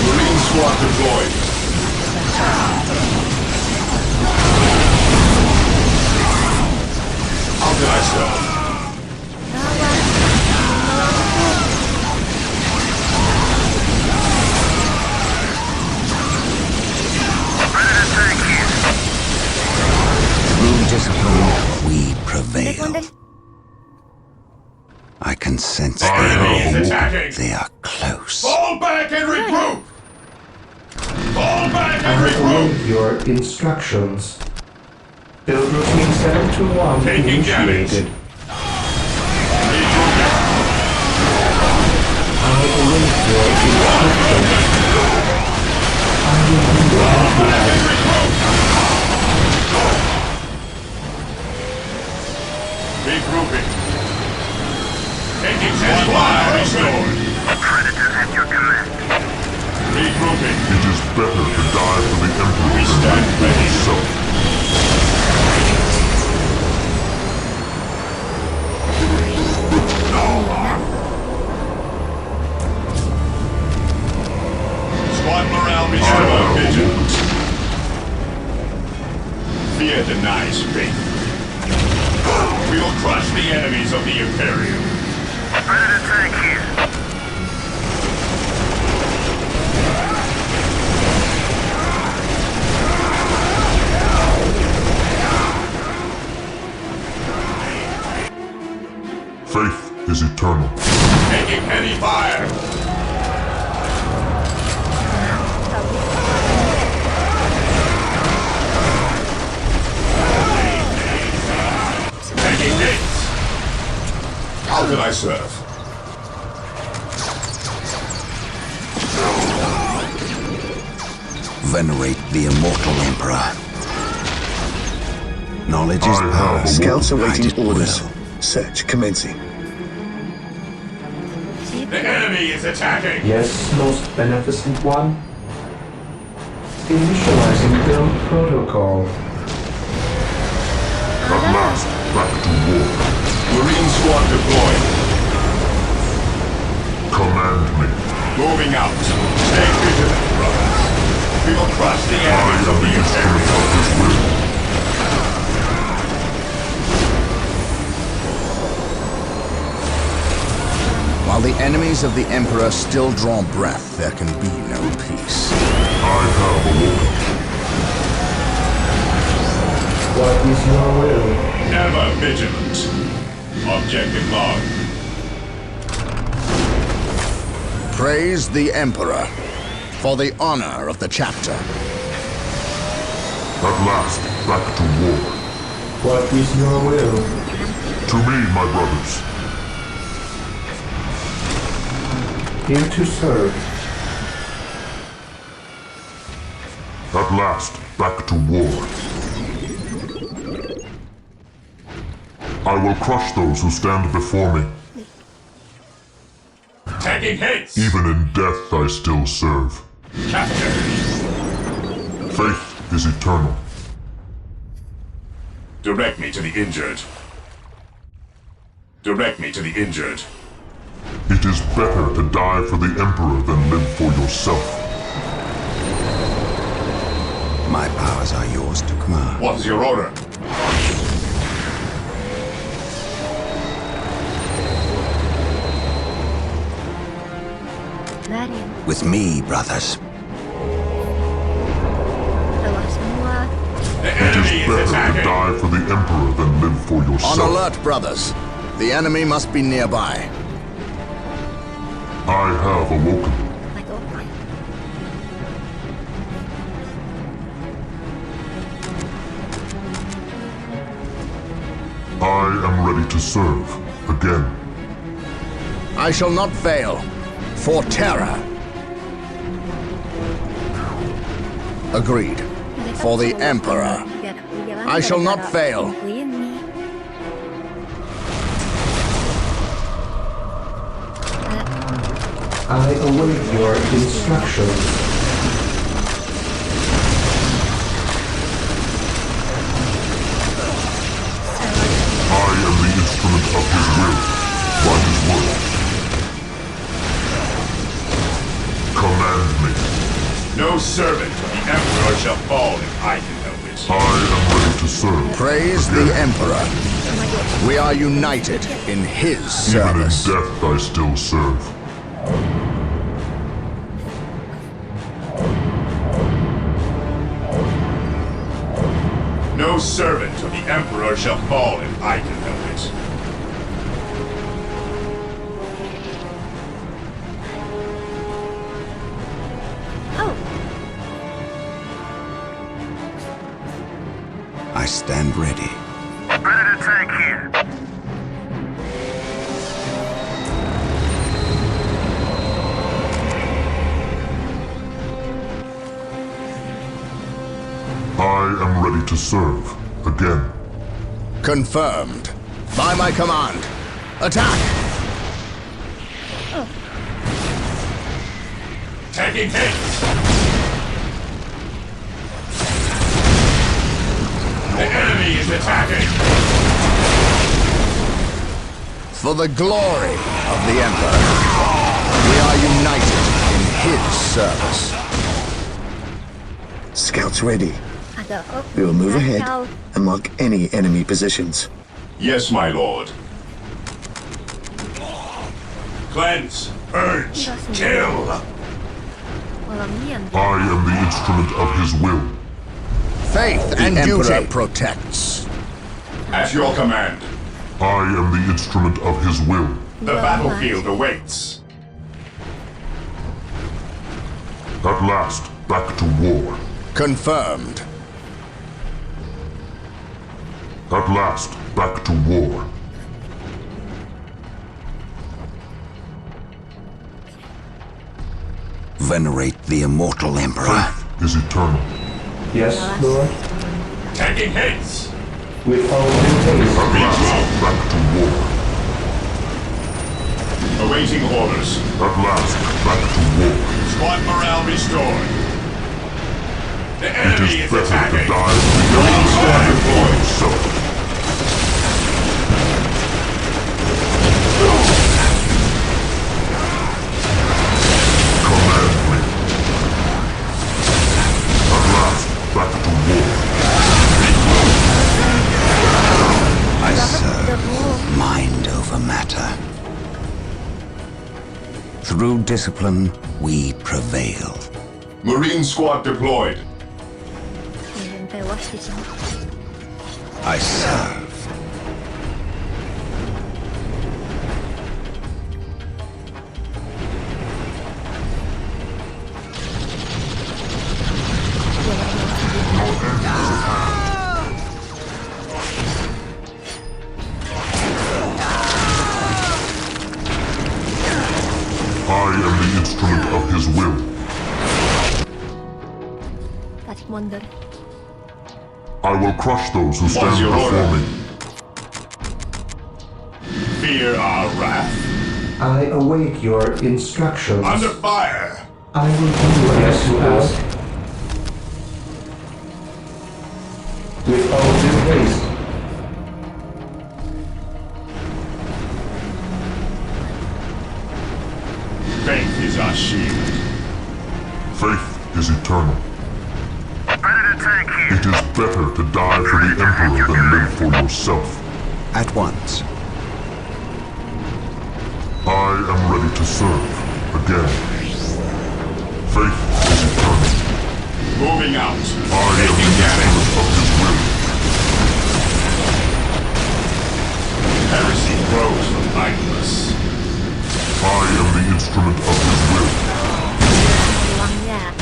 Marine squad deployed. How can I serve? Predator tank here. Through discipline, we prevail. Ondel. I can sense Our they enemy is are attacking. They are close. Fall back and regroup. Fall back I and regroup. await your instructions. Build routine 721 Taking damage. initiated. Regrouping. I await your instructions. I will do as you Back and ask. regroup. Regrouping. Taking heavy fire restored. Predator at your command. Regrouping. It is better to die for the Emperor We stand ready. himself. Squad morale restored. Vigilant. Fear denies faith. We will crush the enemies of the Imperium. Predator tank here. Faith is eternal. Taking heavy fire. I serve? Venerate the immortal Emperor. Knowledge is power. Scouts awaiting Guided orders. will. Search commencing. The enemy is attacking! Yes, most beneficent one. Initializing build protocol. At last, back to war. Marine squad deployed. Command me. Moving out. Stay vigilant, brothers. We will crush the I enemies am of the the instrument of his will. While the enemies of the Emperor still draw breath, there can be no peace. I have awoken. What is your will? Ever vigilant. Objective log. Praise the Emperor for the honor of the chapter. At last, back to war. What is your will? To me, my brothers. Here to serve. At last, back to war. I will crush those who stand before me. Taking hits! Even in death, I still serve. Captured! Faith is eternal. Direct me to the injured. Direct me to the injured. It is better to die for the Emperor than live for yourself. My powers are yours to command. What is your order? With me, brothers. The It enemy is is better to attacking! die for the Emperor than live for yourself. On alert, brothers. The enemy must be nearby. I have awoken. I am ready to serve again. I shall not fail. For terror. Agreed. For the Emperor. I shall not fail. I await your instructions. I am the instrument of his will, by his word. Command me. No servant of the Emperor shall fall if I can help it. I am ready to serve. Praise again. the Emperor. We are united in his Even in service. death I still serve. No servant of the Emperor shall fall if I can help it. I stand ready. Ready to take here. I am ready to serve again. Confirmed. By my command. Attack! Taking hits! The enemy is attacking! For the glory of the Emperor. We are united in his service. Scouts ready. We will move ahead and mark any enemy positions. Yes, my lord. Cleanse, purge, kill! I am the instrument of his will. Faith and duty protects. At your command, I am the instrument of his will. the battlefield awaits. At last, back to war. Confirmed. At last, back to war. Venerate the immortal Emperor. Is eternal. Yes, Lord. Taking hits! With all due haste. At last, back to war. Awaiting orders. At last, back to war. Squad morale restored. The It enemy is is better to attacking. die for the Marine squad for deployed. yourself. Command me. At last, back to war. I serve mind over matter. Through discipline, we prevail. Marine squad deployed. 배워시죠. I serve. I am the instrument of his will. 아직 뭔들? I will crush those who stand What's your before order? me. Fear our wrath. I await your instructions. Under fire. I will do as you ask. With all due haste. Faith is our shield. Faith is eternal. Predator tank here. It is better to die for the Emperor than live for yourself. At once. I am ready to serve again. Faith is eternal. Moving out. I am the Taking damage. instrument of his will. Heresy grows from idleness. I am the instrument of his will. 왕야.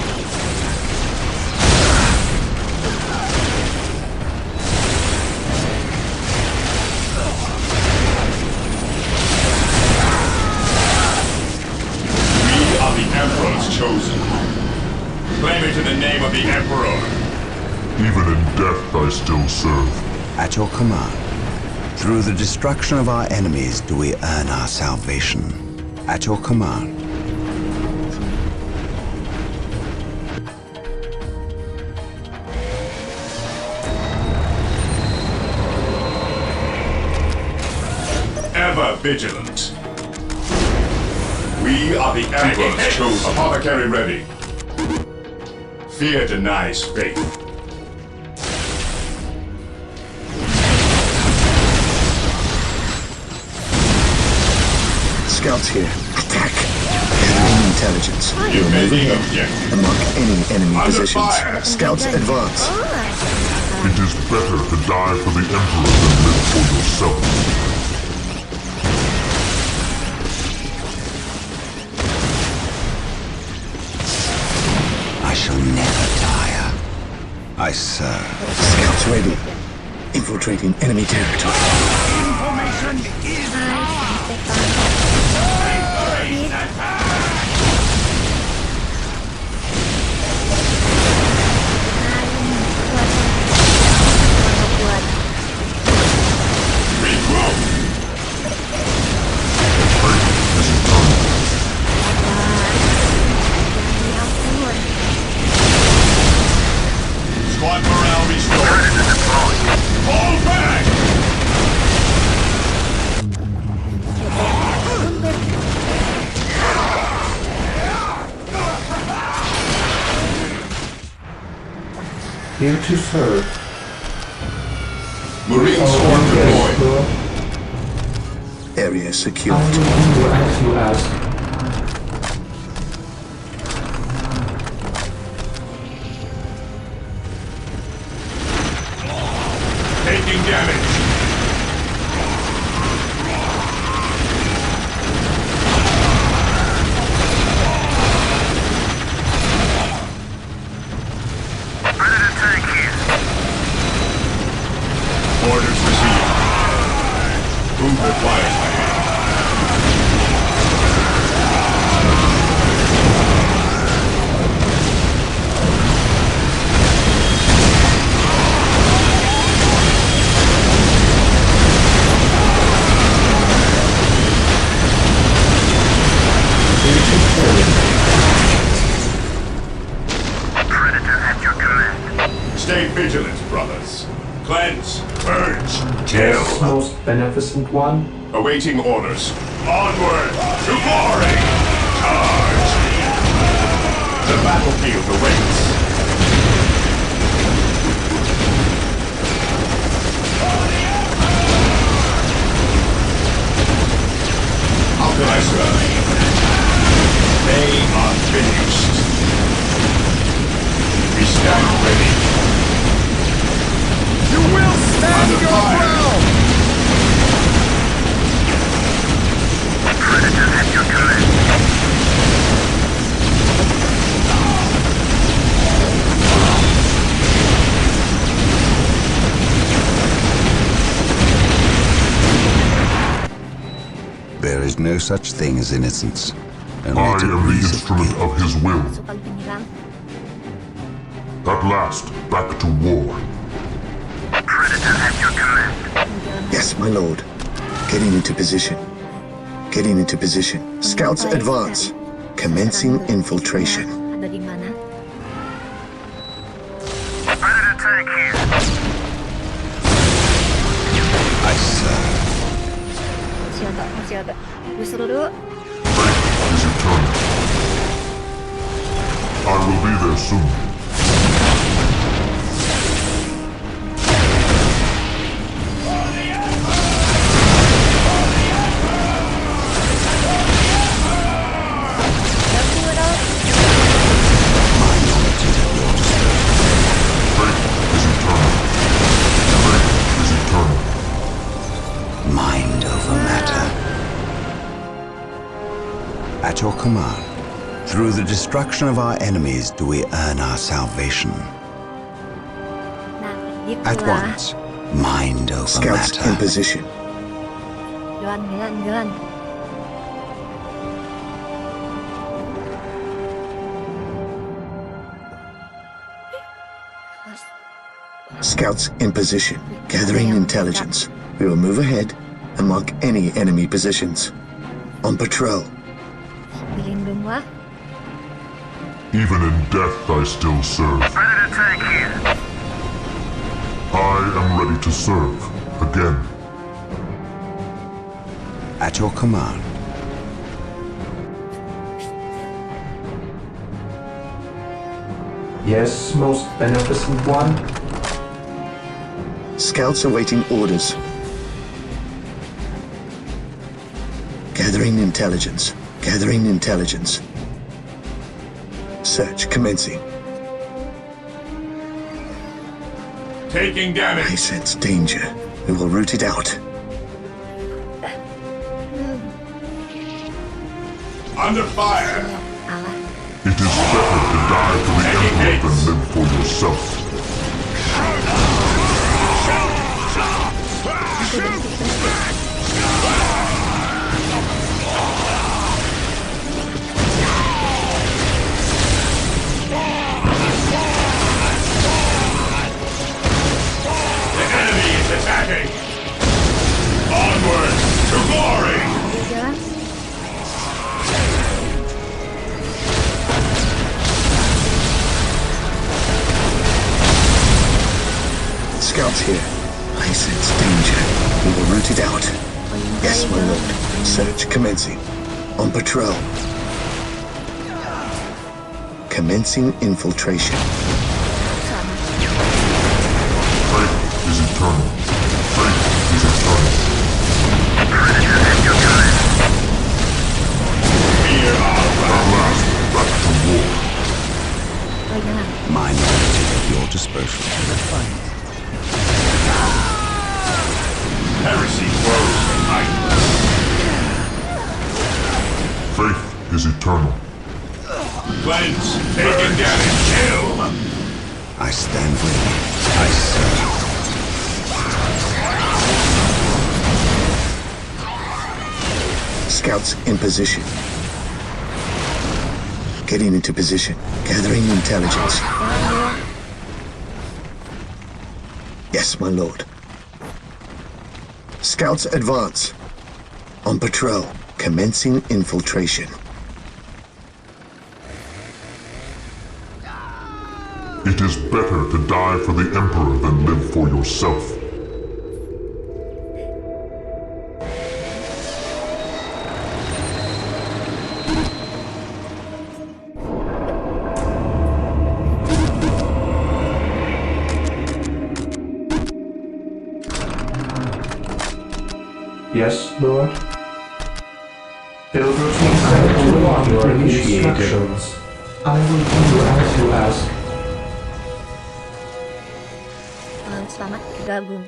We are the Emperor's chosen. Claim it in the name of the Emperor. Even in death I still serve. At your command. Through the destruction of our enemies do we earn our salvation. At your command. Ever vigilant. We are the Emperor's chosen. Apothecary ready. Fear denies faith. Scouts here. Attack. Gathering intelligence. We'll move Invading ahead objective. and mark any enemy Under positions. fire. Scouts advance. It is better to die for the Emperor than live for yourself. I shall never tire. I serve. Scouts ready. Infiltrating enemy territory. Regroup. Faith is eternal. Squad morale restored. Predator deployed. Fall back. Here to serve. Marine All squad due haste, deployed. Lord. Area I secured. will do as you ask. Taking damage. Predator tank here. Orders received. Who requires my help? Stay vigilant, brothers. Cleanse, purge, Yes, kill. most beneficent one. Awaiting orders. Onward to glory! Charge! The battlefield awaits. How can I serve? They are finished. We stand ready. You will stand your ground! Predator at your command. There is no such thing as innocence. I Only am the degrees of instrument guilt. of his will. Pasukan penyerang. At last, back to war. Predator at your command. Yes, my lord. Getting into position. Getting into position. Scouts advance. Commencing infiltration. Ada di mana? Predator tank here. I serve. Masih ada. Gue suruh dulu. Faith is eternal. I will be there soon. Faith is eternal. Faith is eternal. Mind over matter. At your command, through the destruction of our enemies do we earn our salvation. Nah, At gitulah. once, mind over Scouts in matter. position. Jalan. Scouts in position. Gathering intelligence. We will move ahead and mark any enemy positions. On patrol. Dilindung lah. Even in death I still serve. Predator tank here. I am ready to serve again. At your command. Yes, most beneficent one. Scouts awaiting orders. Gathering intelligence. Gathering intelligence. Search commencing. Taking I damage. sense danger. We will root it out. Under fire. Alah. It is better to die for the Emperor than live for yourself. The enemy is attacking. Onward to glory. Jalan. Scouts here. I sense danger. We will root it out. Yes, my lord. Search commencing. On patrol. Commencing infiltration. Faith is eternal. Faith is eternal. Predator at your command. Fear our At last, back to war. Oh, jalan. My knowledge is at your disposal. heresy grows behind Faith is eternal. Cleanse, taking damage, kill. I stand ready. I serve. Scouts in position. Getting into position. Gathering intelligence. Yes, my lord. Scouts advance. On patrol. Commencing infiltration. It is better to die for the Emperor than live for yourself. Yes, Lord? Build routine set to one your instructions. I will do as you ask. Selamat gabung.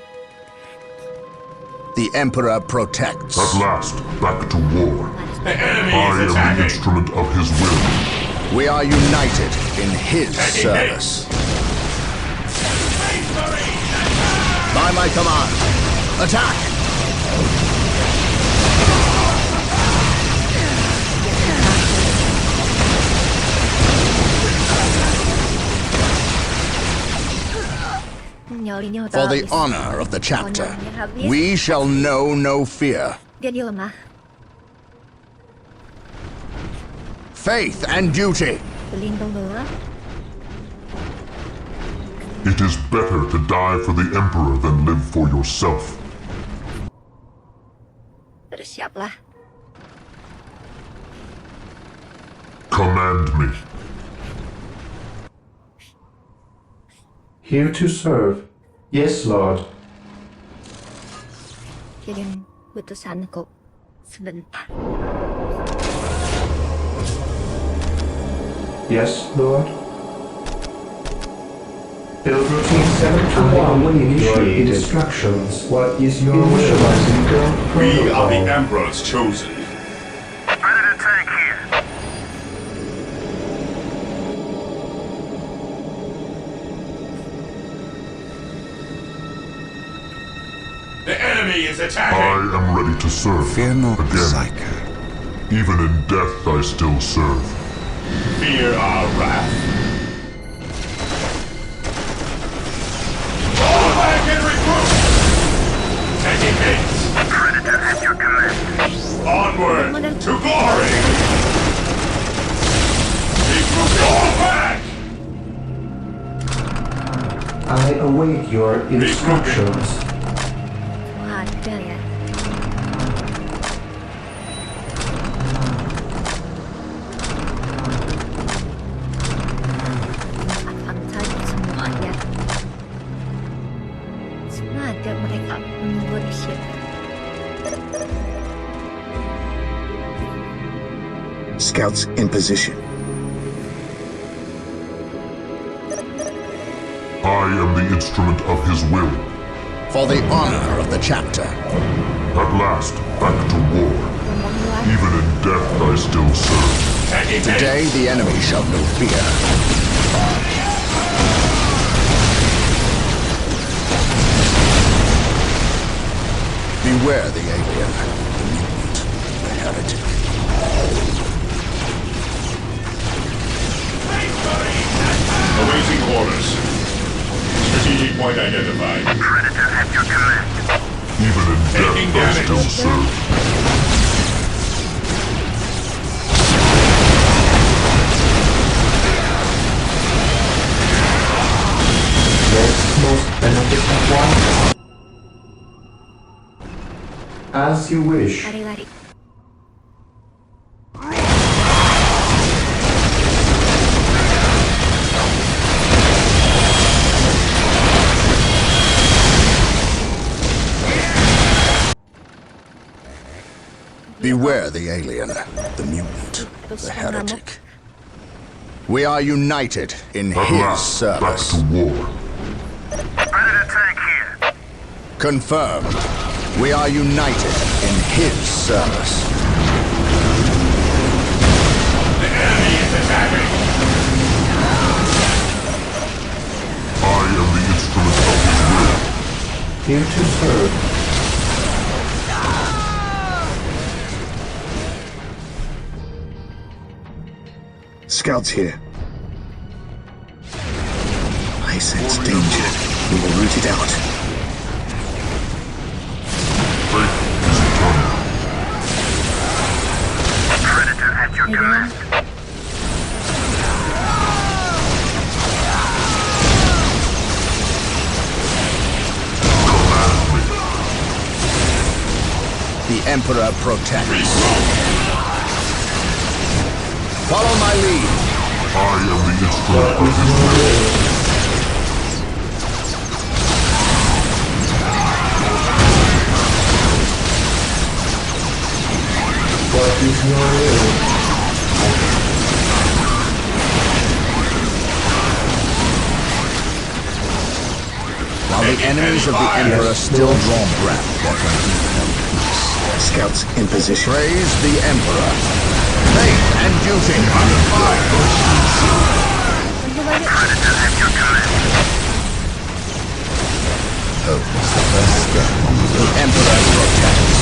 The Emperor protects. At last, back to war. I am the instrument of his will. We are united in his service. By my command, attack! For the honor of the chapter, we shall know no fear. Dia lemah. Faith and duty. Berlindung dulu. It is better to die for the Emperor than live for yourself. Bersiaplah. Command me. Here to serve. Yes, Lord. Kirim utusanku sebentar. Yes, Lord. Build routine 7 to 1 your instructions. What is your initializing build protocol? We are the Emperor's chosen. Predator tank here. The enemy is I attacking! am ready to serve. Fear not, Again. Psycho. Even in death, I still serve. Fear our wrath. Fall back and regroup! Taking hits! Predator at your command. Onward to glory! Regroup, fall back! I await your instructions. Wah, ada ya. Angkat semuanya. Sengaja mereka menunggu di sini. Scouts in position. I am the instrument of his will. For the honor of the chapter. At last, back to war. Even in death, I still serve. Taking hits! Today the enemy shall know fear. Beware the alien, the mutant, the heretic. Awaiting orders. Strategic point identified. Predator at your command. Even in Taking death, I still damage. serve. Yes, most beneficent one. As you wish. Lari-lari. Beware the alien, the mutant, the heretic. We are united in At his last, back service. to war. Predator tank here. Confirmed. We are united in his service. The enemy is attacking! I am the instrument of his will. Here to serve. Scouts here. I sense danger. We will root it out. Faith is eternal. Predator at your command. Emperor protects. Follow my lead. I am the instrument of his will. What is your will? While the enemies of the Emperor still draw breath, there can be no peace. Scouts in position. Praise the Emperor. Faith and duty. Predators have your command. Hope is the first step on the The Emperor protects.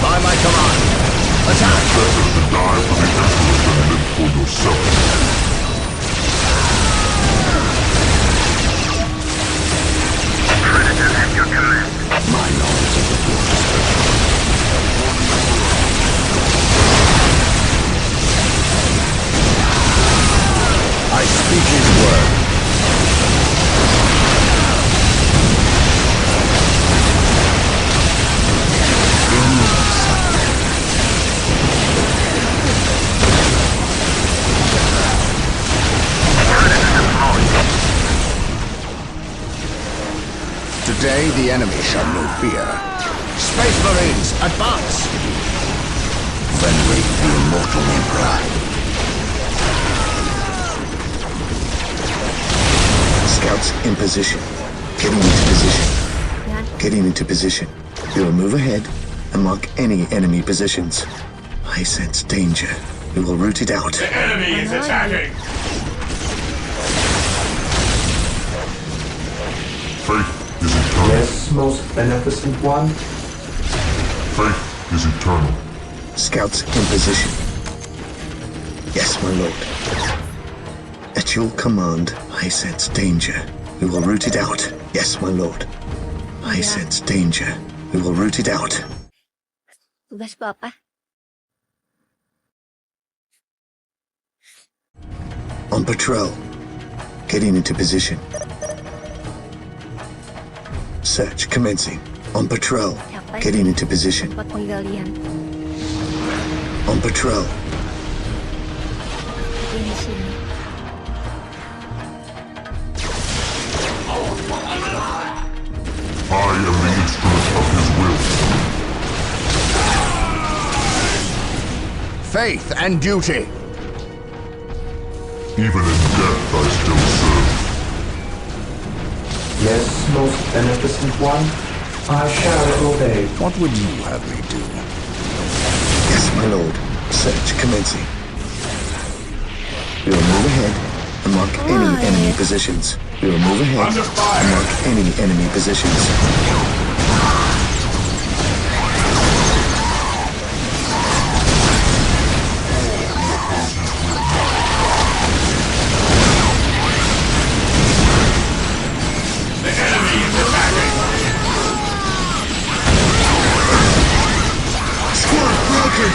By my command, attack! Better to die for the Emperor than live for yourself. Predators have your command. My knowledge of the fortress. I speak his word. Today the enemy shall know fear. Space Marines, advance! Friendly, the immortal Emperor. Scouts in position. Getting into position. Getting into position. We will move ahead and mark any enemy positions. I sense danger. We will root it out. The enemy is attacking! Faith is eternal. Yes, most beneficent one. Faith is eternal. Scouts in position. Yes, my lord. At your command, I sense danger. We will root it out. Yes, my lord. I sense danger. We will root it out. Tugas ko apa? On patrol. Getting into position. Search commencing. On patrol. Getting into position. Buat penggalian. On patrol. Ini sini. I am the instrument of his will. Faith and duty. Even in death I still serve. Yes, most beneficent one. I shall obey. What would you have me do? Yes, my lord. Search commencing. We will move ahead and mark any enemy positions. We will move ahead and mark any enemy positions. The enemy is attacking! Squad broken!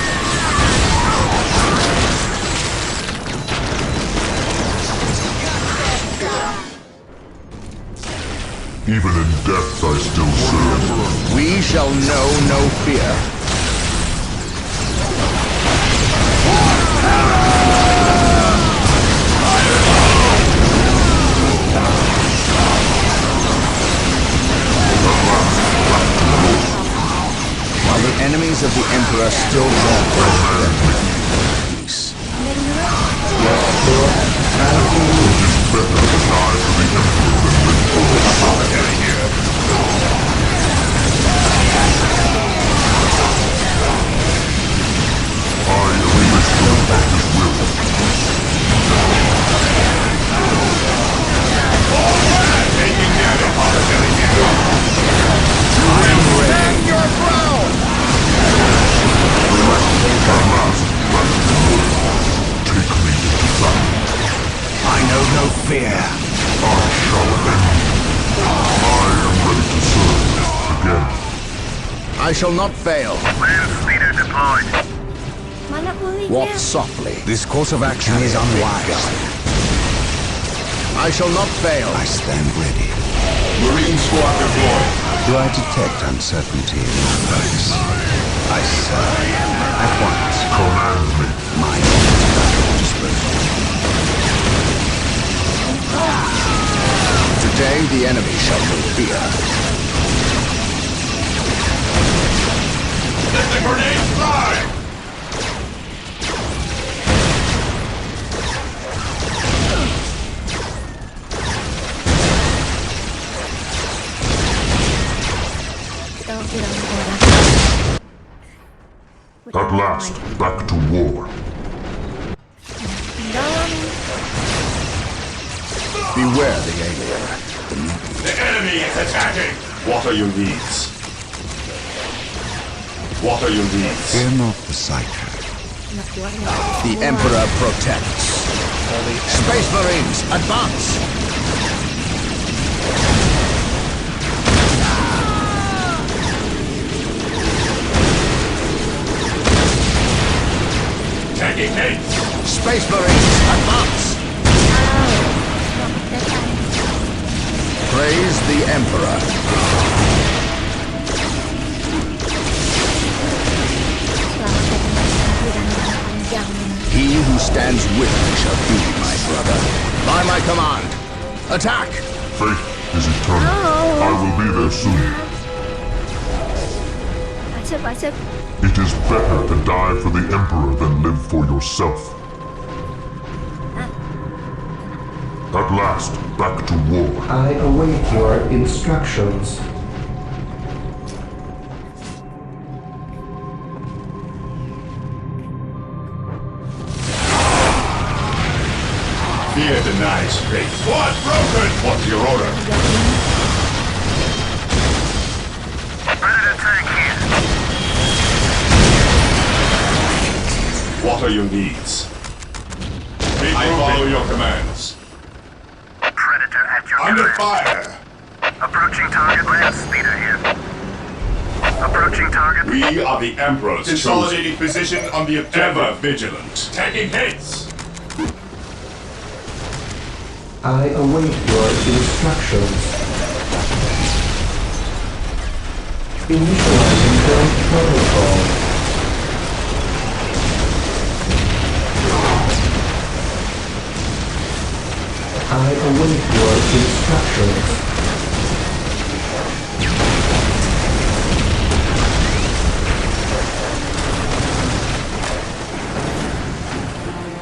Even in death I still serve. We shall know no fear. While the enemies of the Emperor still draw breath, there can be peace. Better to die for the Emperor than live for yourself. I am the instrument of his will. Taking damage! Stand your ground! At last, back to war. Take me into battle. I know no fear. I shall avenge you. I am ready to serve again. I shall not fail. Land speeder deployed. Mana pulihnya? Walk softly. This course of action is unwise. I shall not fail. I stand ready. Marine squad deployed. Do I detect uncertainty in your face? I serve at once. Command me. My knowledge is at your disposal. Today the enemy shall know fear. Let the grenades fly! Kita bilang orang. At last, back to war. Dalam Beware the alien, the mutant. The enemy is attacking! What are your needs? What are your needs? Fear not the psycho. nak keluarnya. The Emperor protects. Space Marines, advance! Taking hits! Space Marines, advance! Praise the Emperor. He who stands with me shall be my brother. By my command, attack! Faith is eternal. I will be there soon. Acep. It is better to die for the Emperor than live for yourself. At last, back to war. I await your instructions. Fear denies faith. Squad broken! What's your order? Predator tank here. What are your needs? I follow your commands. Predator at your Under command. fire! Approaching target land speeder here. Approaching target. We are the Emperor's consolidating position on the objective. Ever vigilant. Taking hits! I await your instructions. Initializing build protocol. I await your instructions.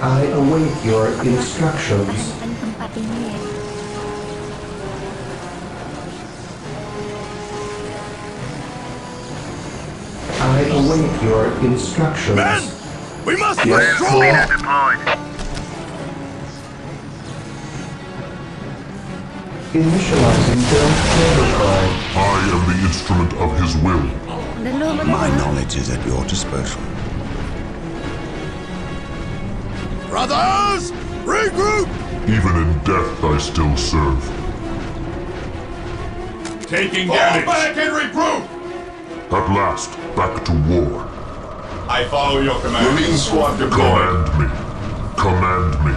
I await your instructions. Kan tempat ini ya. I await your instructions. We must Yes, Land speeder deployed. Initializing build protocol. I am the instrument of his will. My knowledge is at your disposal. Brothers, regroup! Even in death, I still serve. Taking damage! Fall back and regroup! At last, back to war. I follow your command. Marine squad deployed. Command me. Command me.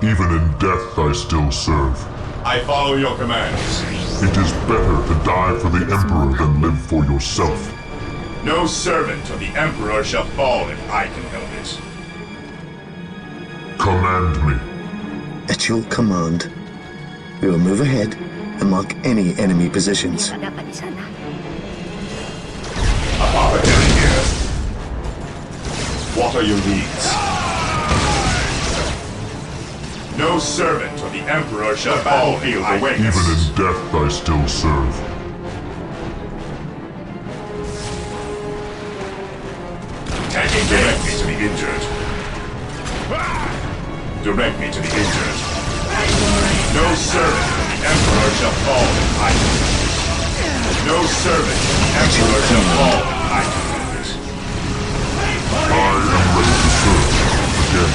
Even in death, I still serve. I follow your commands. It is better to die for the Emperor than live for yourself. No servant of the Emperor shall fall if I can help it. Command me. At your command, we will move ahead and mark any enemy positions. Tak dapat di sana. Apothecary here. What are your needs? No servant of the Emperor shall fall if I can. Even in death, I still serve. Taking direct me to the injured. Direct me to the injured. No servant of the Emperor shall fall if I can. No servant of the Emperor shall fall if I can help it. I am ready to serve again.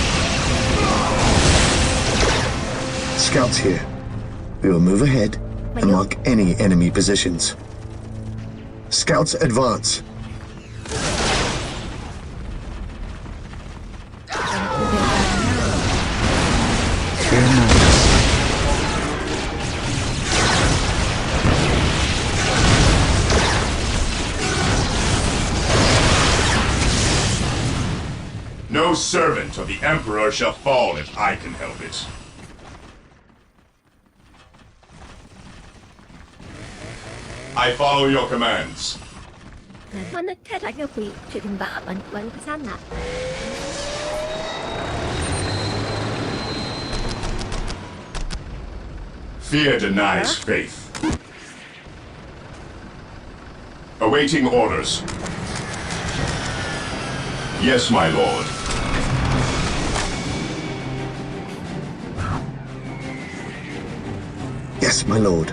Scouts here. We will move ahead and mark any enemy positions. Scouts advance. Fear not the No servant of the Emperor shall fall if I can help it. I follow your commands. Ma nó thế là qui chuyện tình bạn bạn cái sát nè. Fear denies faith. Awaiting orders. Yes, my lord. Yes, my lord.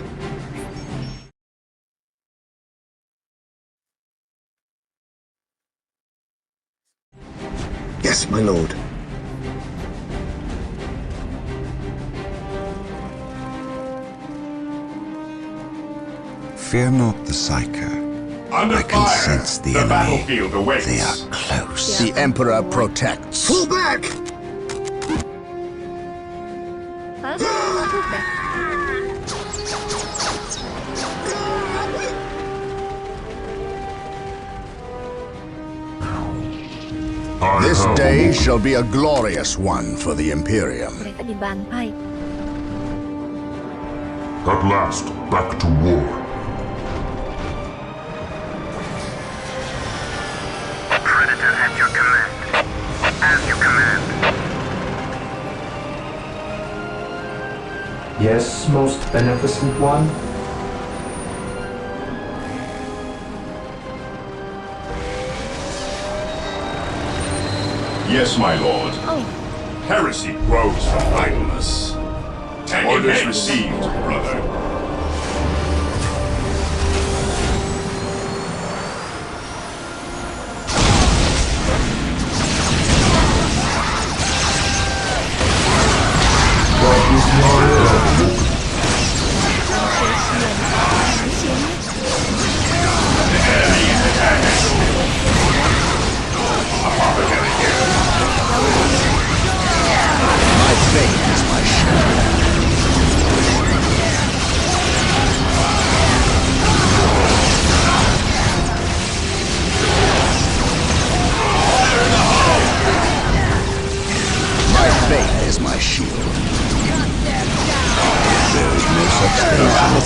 Yes, my lord. Fear not the psycho. Under I can fire. sense the The enemy. battlefield awaits. They are close. The Emperor protects. Fall back! Phá nó thuốc nè. This day shall be a glorious one for the Imperium. Mereka dibantai. At last, back to war. Predator at your command. As you command. Yes, most beneficent one. Yes, my lord. Oh, Heresy grows from idleness. Orders received, brother. My faith is my shield. My faith is my shield. There is no such thing as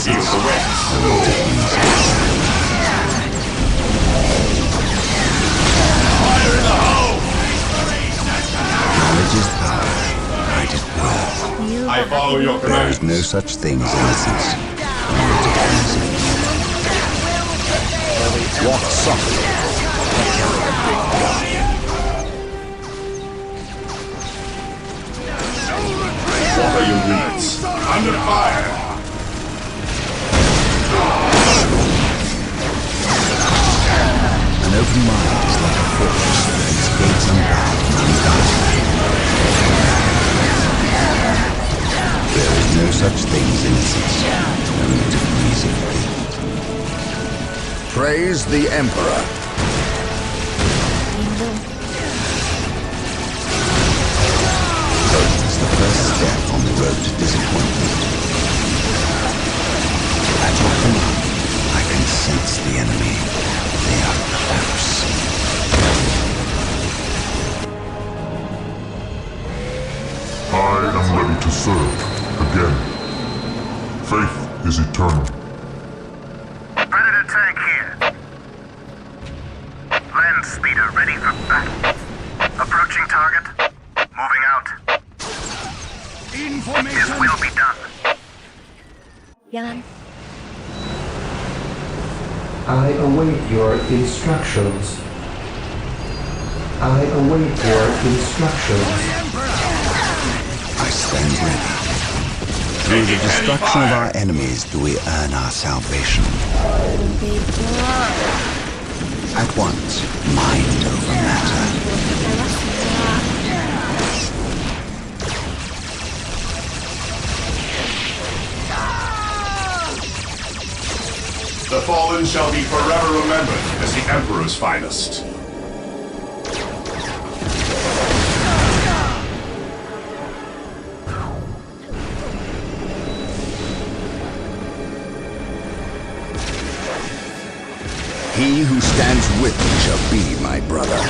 knowledge is power. Write it well. I follow your There is commands. no such thing as innocence. Walk softly. What are your needs? Under fire. An open mind is like a fortress with its gates unbarred and unguarded. There is no such thing as innocence, only degrees of guilt. Praise the Emperor. Hope is the first step on the road to disappointment. At your command, I can sense the enemy. They are close. I am ready to serve again. Faith is eternal. Predator tank here. Land speeder ready for battle. Approaching target. Moving out. His will be done. Jangan. I await your instructions. I await your instructions. I stand ready. Through the destruction of our enemies do we earn our salvation. At once, mind over matter. The fallen shall be forever remembered as the Emperor's finest. He who stands with me shall be my brother.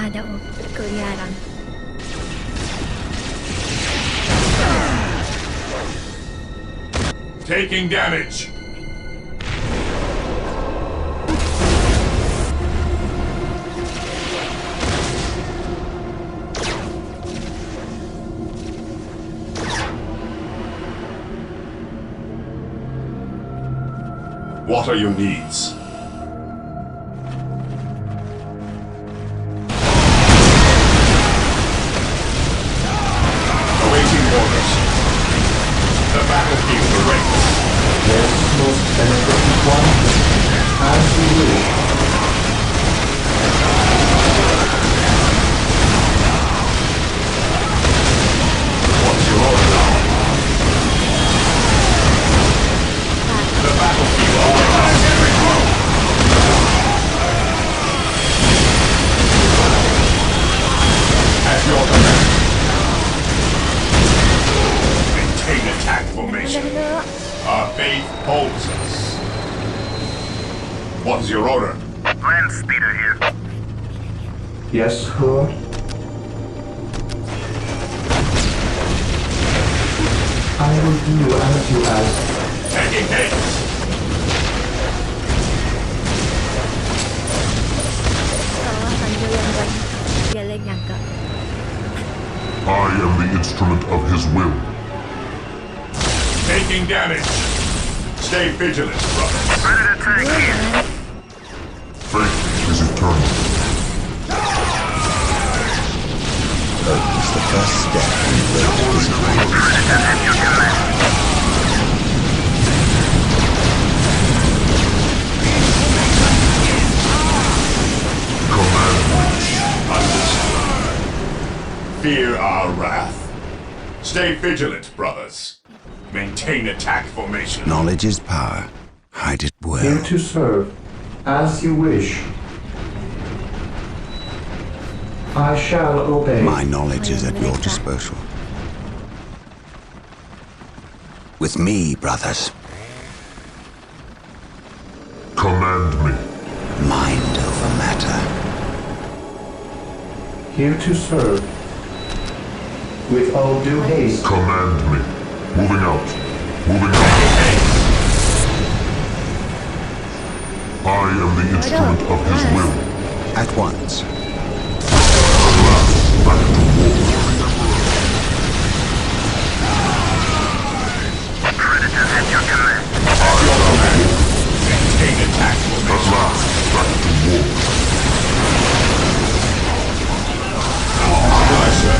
Ada keliaran. Taking damage. What are your needs? Awaiting orders. The battlefield awaits. Yes, most beneficent one. As you wish. What's your order now? The battlefield awaits. At your command. Maintain attack formation. Our faith holds us. What's your order? Land speeder here. Yes, Lord. I will do as you ask. Taking haste. Sambil yang gak dia lagi nyangka. I am the instrument of his will. Taking damage. Stay vigilant, brother. Ready to take here. Faith is eternal. Hope is the first step on the road to disappointment. Predators at your command. Command me. Understood. Fear our wrath. Stay vigilant, brothers. Maintain attack formation. Knowledge is power. Hide it well. Here to serve. As you wish. I shall obey. My knowledge is at your disposal. With me, brothers. Command me. Mind over matter. Here to serve. With all due haste. Command me. Moving out. Moving out. I am the instrument of his will. At once. At last, back to war. Predators at your command. Maintain attack At formation. last, back to war. Aye, sir.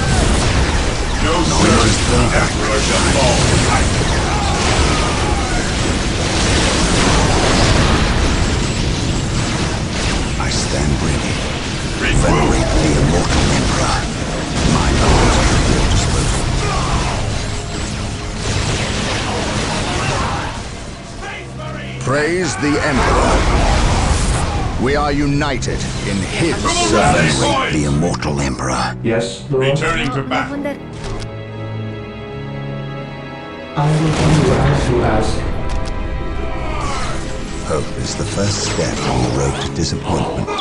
No, sir. The Emperor shall fall behind you. I stand ready. Regroup. Venerate the immortal Emperor. My knowledge is at your disposal. Praise the Emperor. We are united in his service. Venerate the immortal Emperor. Yes, Lord. Returning to battle. Bener. I will do as you ask. Hope is the first step on the road to disappointment. I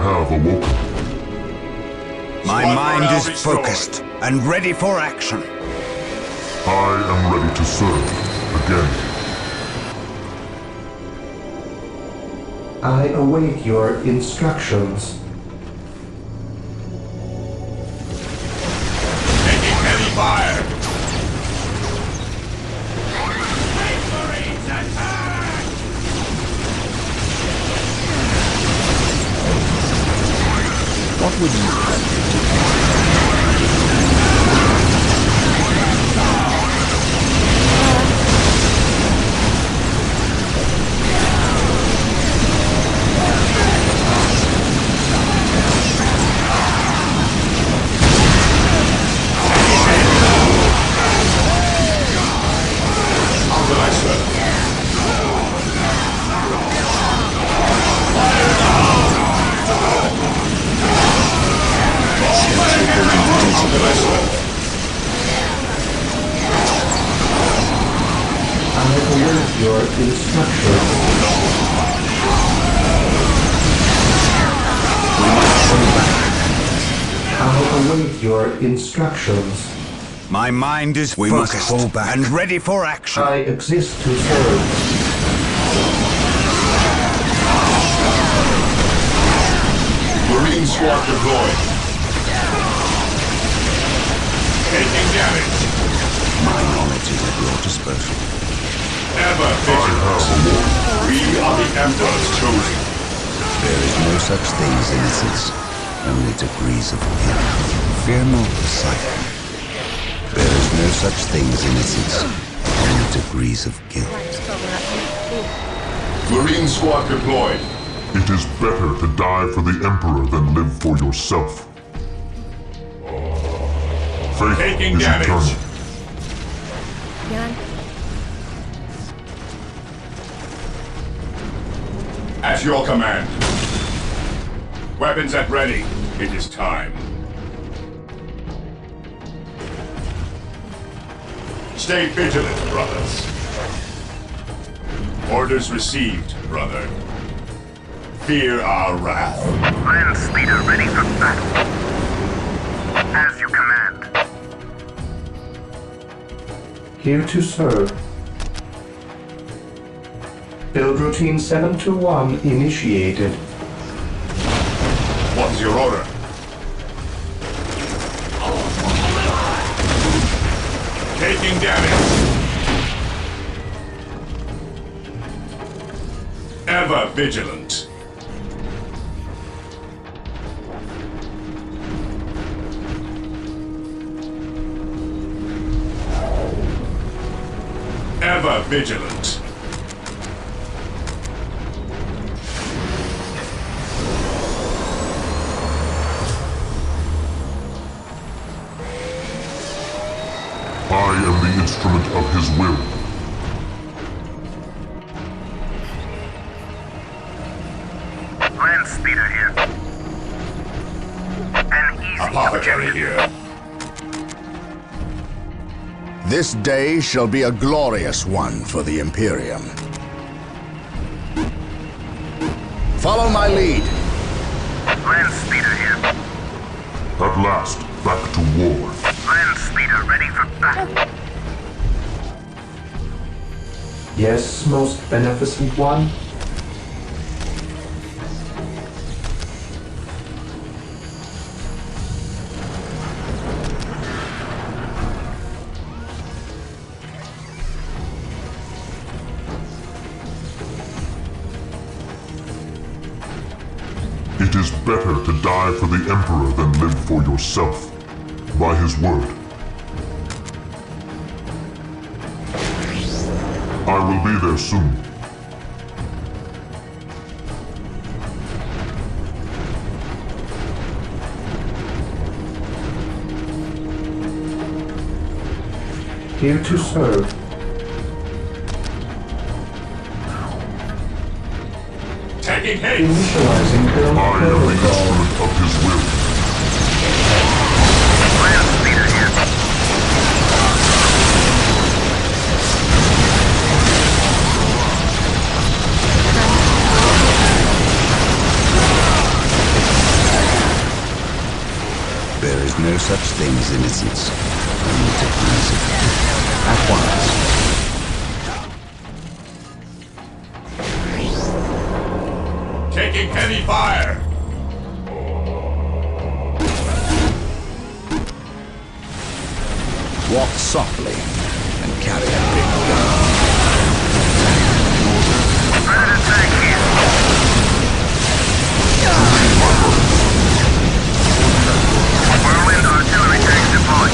have awoken. My Squad mind morale is restored. focused and ready for action. I am ready to serve again. I await your instructions. Taking heavy fire. What would you have me to How will I serve? How will I serve? I await your instructions. We must fall back. I await your instructions. My mind is focused and ready for action. I exist to serve. Marine squad deployed. Taking damage. My knowledge is at your disposal. Ever vigilant. We are the Emperor's chosen. There is no such thing as innocence, only degrees of guilt. Fear not the cycle. There is no such thing as innocence, only degrees of guilt. Marine squad deployed. It is better to die for the Emperor than live for yourself. Faith Taking is damage. eternal. Jangan. At your command. Weapons at ready. It is time. Stay vigilant, brothers. Orders received, brother. Fear our wrath. Land speeder ready for battle. As you command. Here to serve. Build routine 721 initiated. What is your order? Taking damage. Ever vigilant. Ever vigilant. I am the instrument of his will. Land speeder here. An easy Apothecary here. This day shall be a glorious one for the Imperium. Follow my lead. Land speeder here. At last, back to war. Land speeder ready for battle. Yes, most beneficent one. It is better to die for the Emperor than live for yourself. By his word. I will be there soon. Here to serve. Taking haste. Initializing current I am the protocol. instrument of his will. Land speeder here. There is no such thing as innocence, only degrees of guilt. At once. Taking heavy fire. Walk softly and carry a big gun. Predator tank here. Whirlwind artillery tank deployed.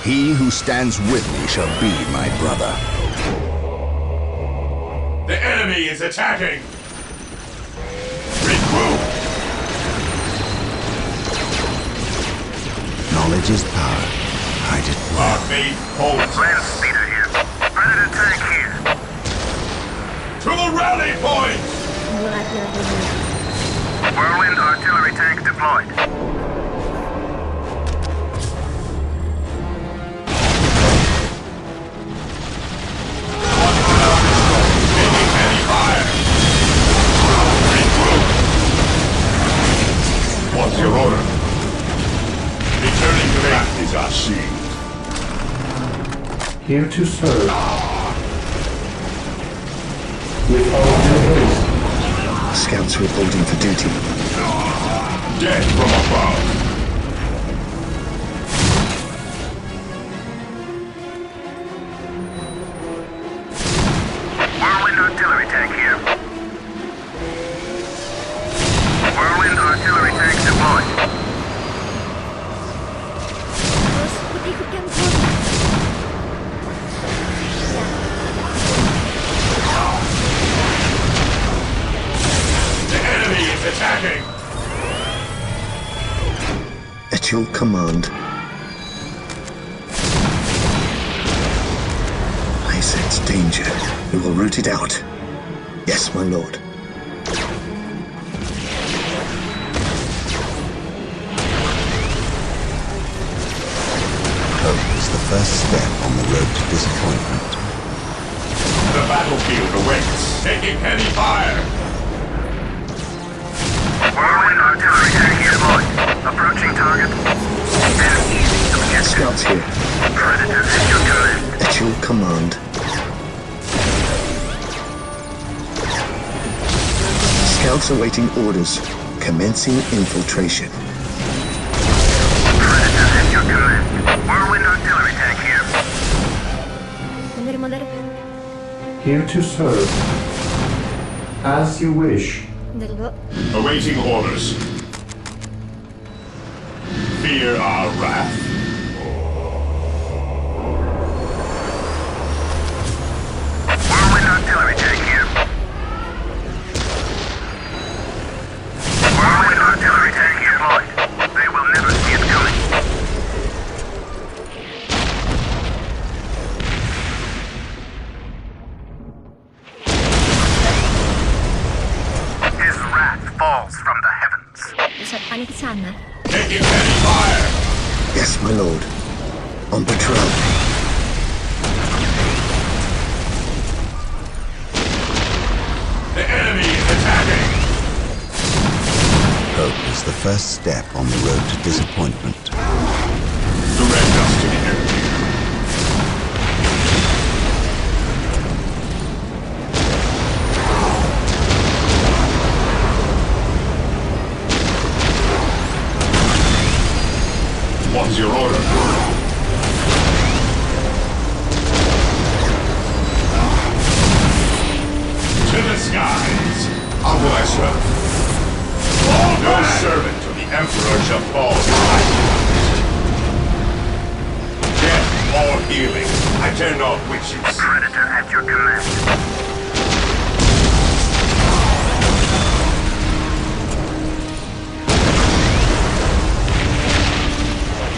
He who stands with me shall be my brother. The enemy is attacking. Regroup. Knowledge is power. Hide it well. Our faith holds Land us. speeder here. Predator tank here. To the rally point. deployed. What's your order? Returning to that is our shield. Here to serve. With all due haste. Scouts reporting for duty. Death from above. Whirlwind artillery tank here. Whirlwind artillery tank deployed. Terus ikut campur. The enemy is attacking. At your command. I sense danger. We will root it out. Yes, my lord. Hope is the first step on the road to disappointment. The battlefield awaits. Taking heavy fire. Whirlwind artillery tank deployed. Approaching target. Enemy easy to get to. Scouts here. Predator at your command. At your command. Scouts awaiting orders. Commencing infiltration. Predator at your command. Whirlwind artillery tank here. Mundur. Here to serve. As you wish. Mundur dulu. Awaiting orders. Fear our wrath. Whirlwind artillery tank here. Whirlwind artillery tank deployed. They will never see it coming. His wrath falls from the heavens. Pusat panik ke sana. Taking heavy fire. Yes, my lord. On patrol. The enemy is attacking. Hope is the first step on the road to disappointment. Direct us to the enemy. What's your order? To the skies. How will I serve? No servant to the Emperor shall fall behind. Death or healing. I care not which you seek. Predator at your command.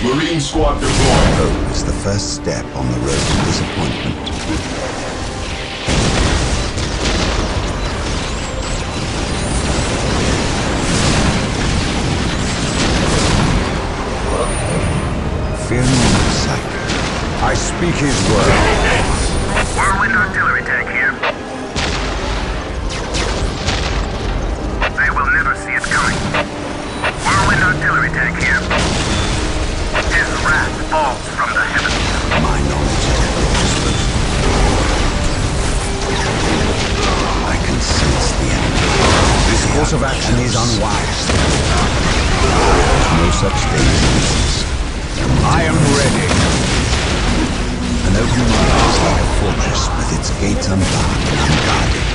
Marine squad deployed. Hope is the first step on the road to disappointment. Fear not, Psycho. I speak his word. Whirlwind artillery tank here. They will never see it coming. Whirlwind artillery tank here. His wrath falls from the heavens. My knowledge is just I can sense the enemy. This course of action is unwise. There is no such thing as innocence. I am ready. An open mind is like a fortress with its gates unbarred and unguarded.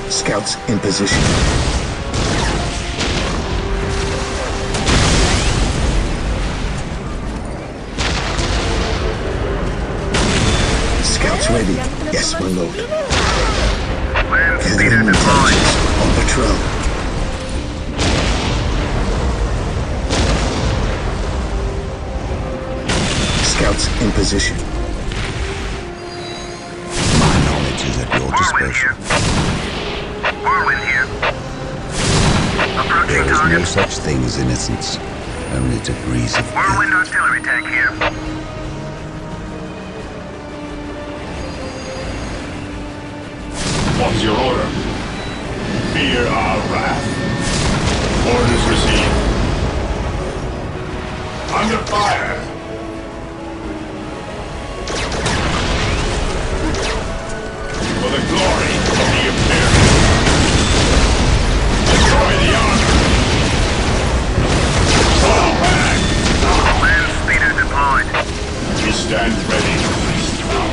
Scouts in position. Scouts ready. Yes, my lord. Land speeder Gathering deployed. intelligence. On patrol. Scouts in position. My knowledge is at your disposal. Whirlwind here. Approaching There is target. no such thing as innocence, only degrees of Whirlwind guilt. artillery tank here. What is your order? Fear our wrath. Orders received. Under fire! For the glory of the Imperium. Destroy the armor! Fall back! Land speeder deployed. We stand ready to feast now.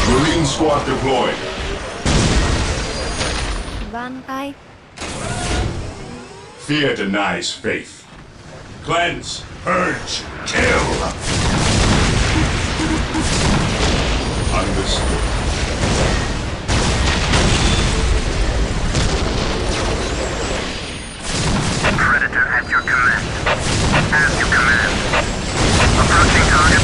Marine squad deployed. Bantai. Fear denies faith. Cleanse, purge, kill. Understood. Predator at your command. As you command. Approaching target.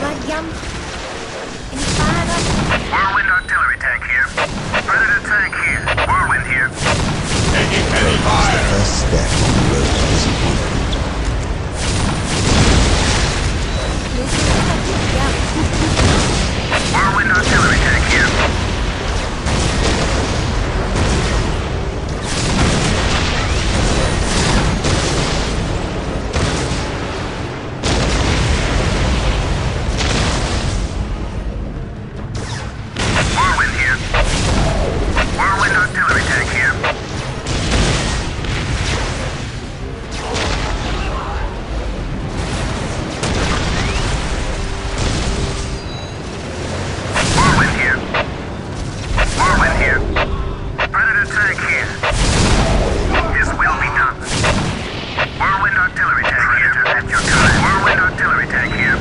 Lagyan. Ini parah. Whirlwind artillery tank here. Predator tank here. Whirlwind here. Taking heavy fire. First step on the road to disappointment. Whirlwind artillery tank here. Whirlwind here. Whirlwind artillery tank here. Whirlwind here. Whirlwind here. Predator tank here. His will be done. Whirlwind artillery tank here. At your command. Whirlwind artillery tank here.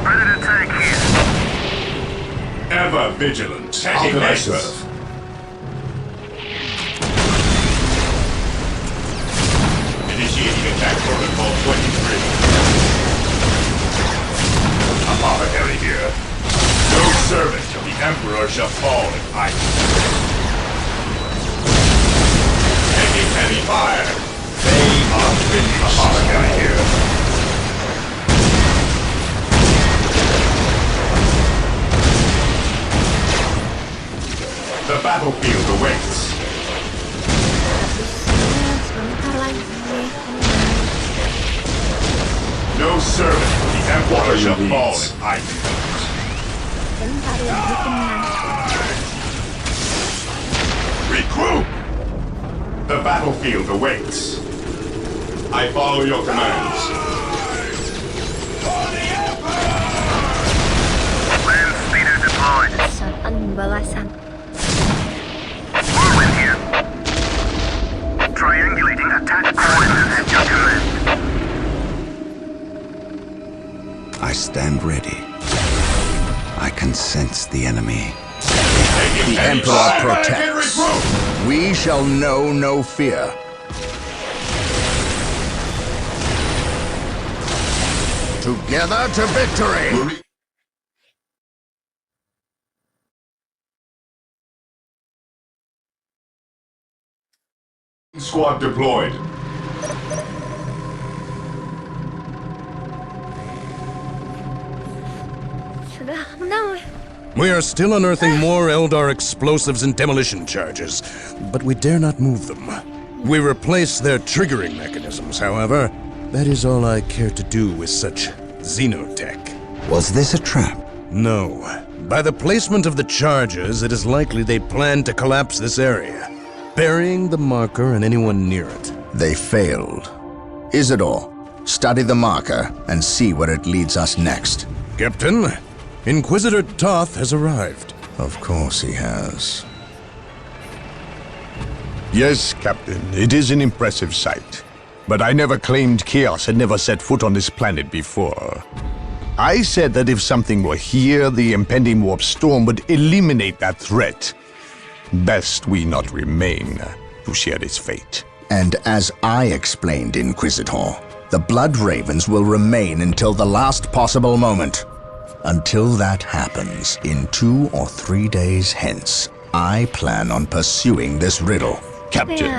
Predator tank here. Ever vigilant. Taking measures. Initiating attack protocol 23. Apothecary here. No servant of the Emperor shall fall in idleness. Taking heavy fire. They are finished. Apothecary here. The battlefield awaits. Sebentar lagi. No servant of the Emperor shall fall in idleness. Bentar ya, tenang. Regroup! The battlefield awaits. I follow your commands. Land speeder deployed. Balasan, balasan. Whirlwind here. Triangulating attack coordinates at your command. I stand ready. I can sense the enemy. The Emperor protects. We shall know no fear. Together to victory! Squad deployed. Sudah menang. We are still unearthing more Eldar explosives and demolition charges, but we dare not move them. We replace their triggering mechanisms, however. That is all I care to do with such xenotech. Was this a trap? No. By the placement of the charges, it is likely they plan to collapse this area, burying the marker and anyone near it. They failed. Is it all? Study the marker and see where it leads us next. Captain, Inquisitor Toth has arrived. Of course he has. Yes, Captain, it is an impressive sight. But I never claimed Chaos had never set foot on this planet before. I said that if something were here, the impending warp storm would eliminate that threat. Best we not remain to share its fate. And as I explained, Inquisitor, the Blood Ravens will remain until the last possible moment. Until that happens, in 2 or 3 days hence, I plan on pursuing this riddle. Captain,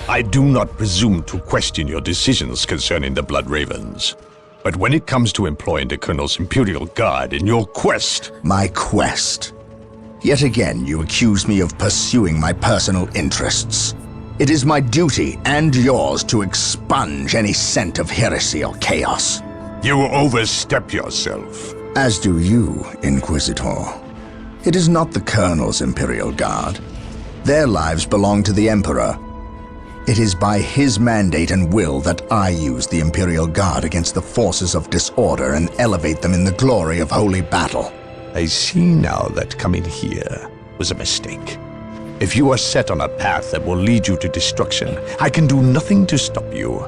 I do not presume to question your decisions concerning the Blood Ravens. But when it comes to employing the Colonel's Imperial Guard in your quest... My quest? Yet again you accuse me of pursuing my personal interests. It is my duty and yours to expunge any scent of heresy or chaos. You overstep yourself. As do you, Inquisitor. It is not the Colonel's Imperial Guard. Their lives belong to the Emperor. It is by his mandate and will that I use the Imperial Guard against the forces of disorder and elevate them in the glory of holy battle. I see now that coming here was a mistake. If you are set on a path that will lead you to destruction, I can do nothing to stop you.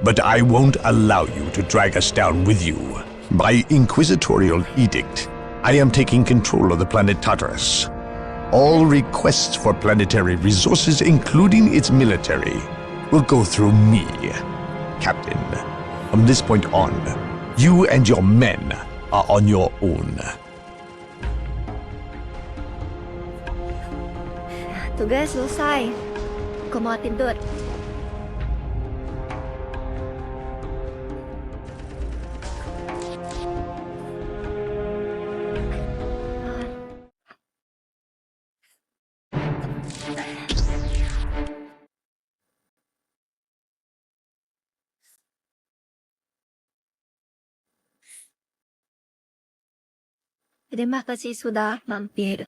But I won't allow you to drag us down with you. By inquisitorial edict, I am taking control of the planet Tartarus. All requests for planetary resources, including its military, will go through me, Captain. From this point on, you and your men are on your own. Tugas selesai. Kau mau tidur? Terima kasih sudah mampir.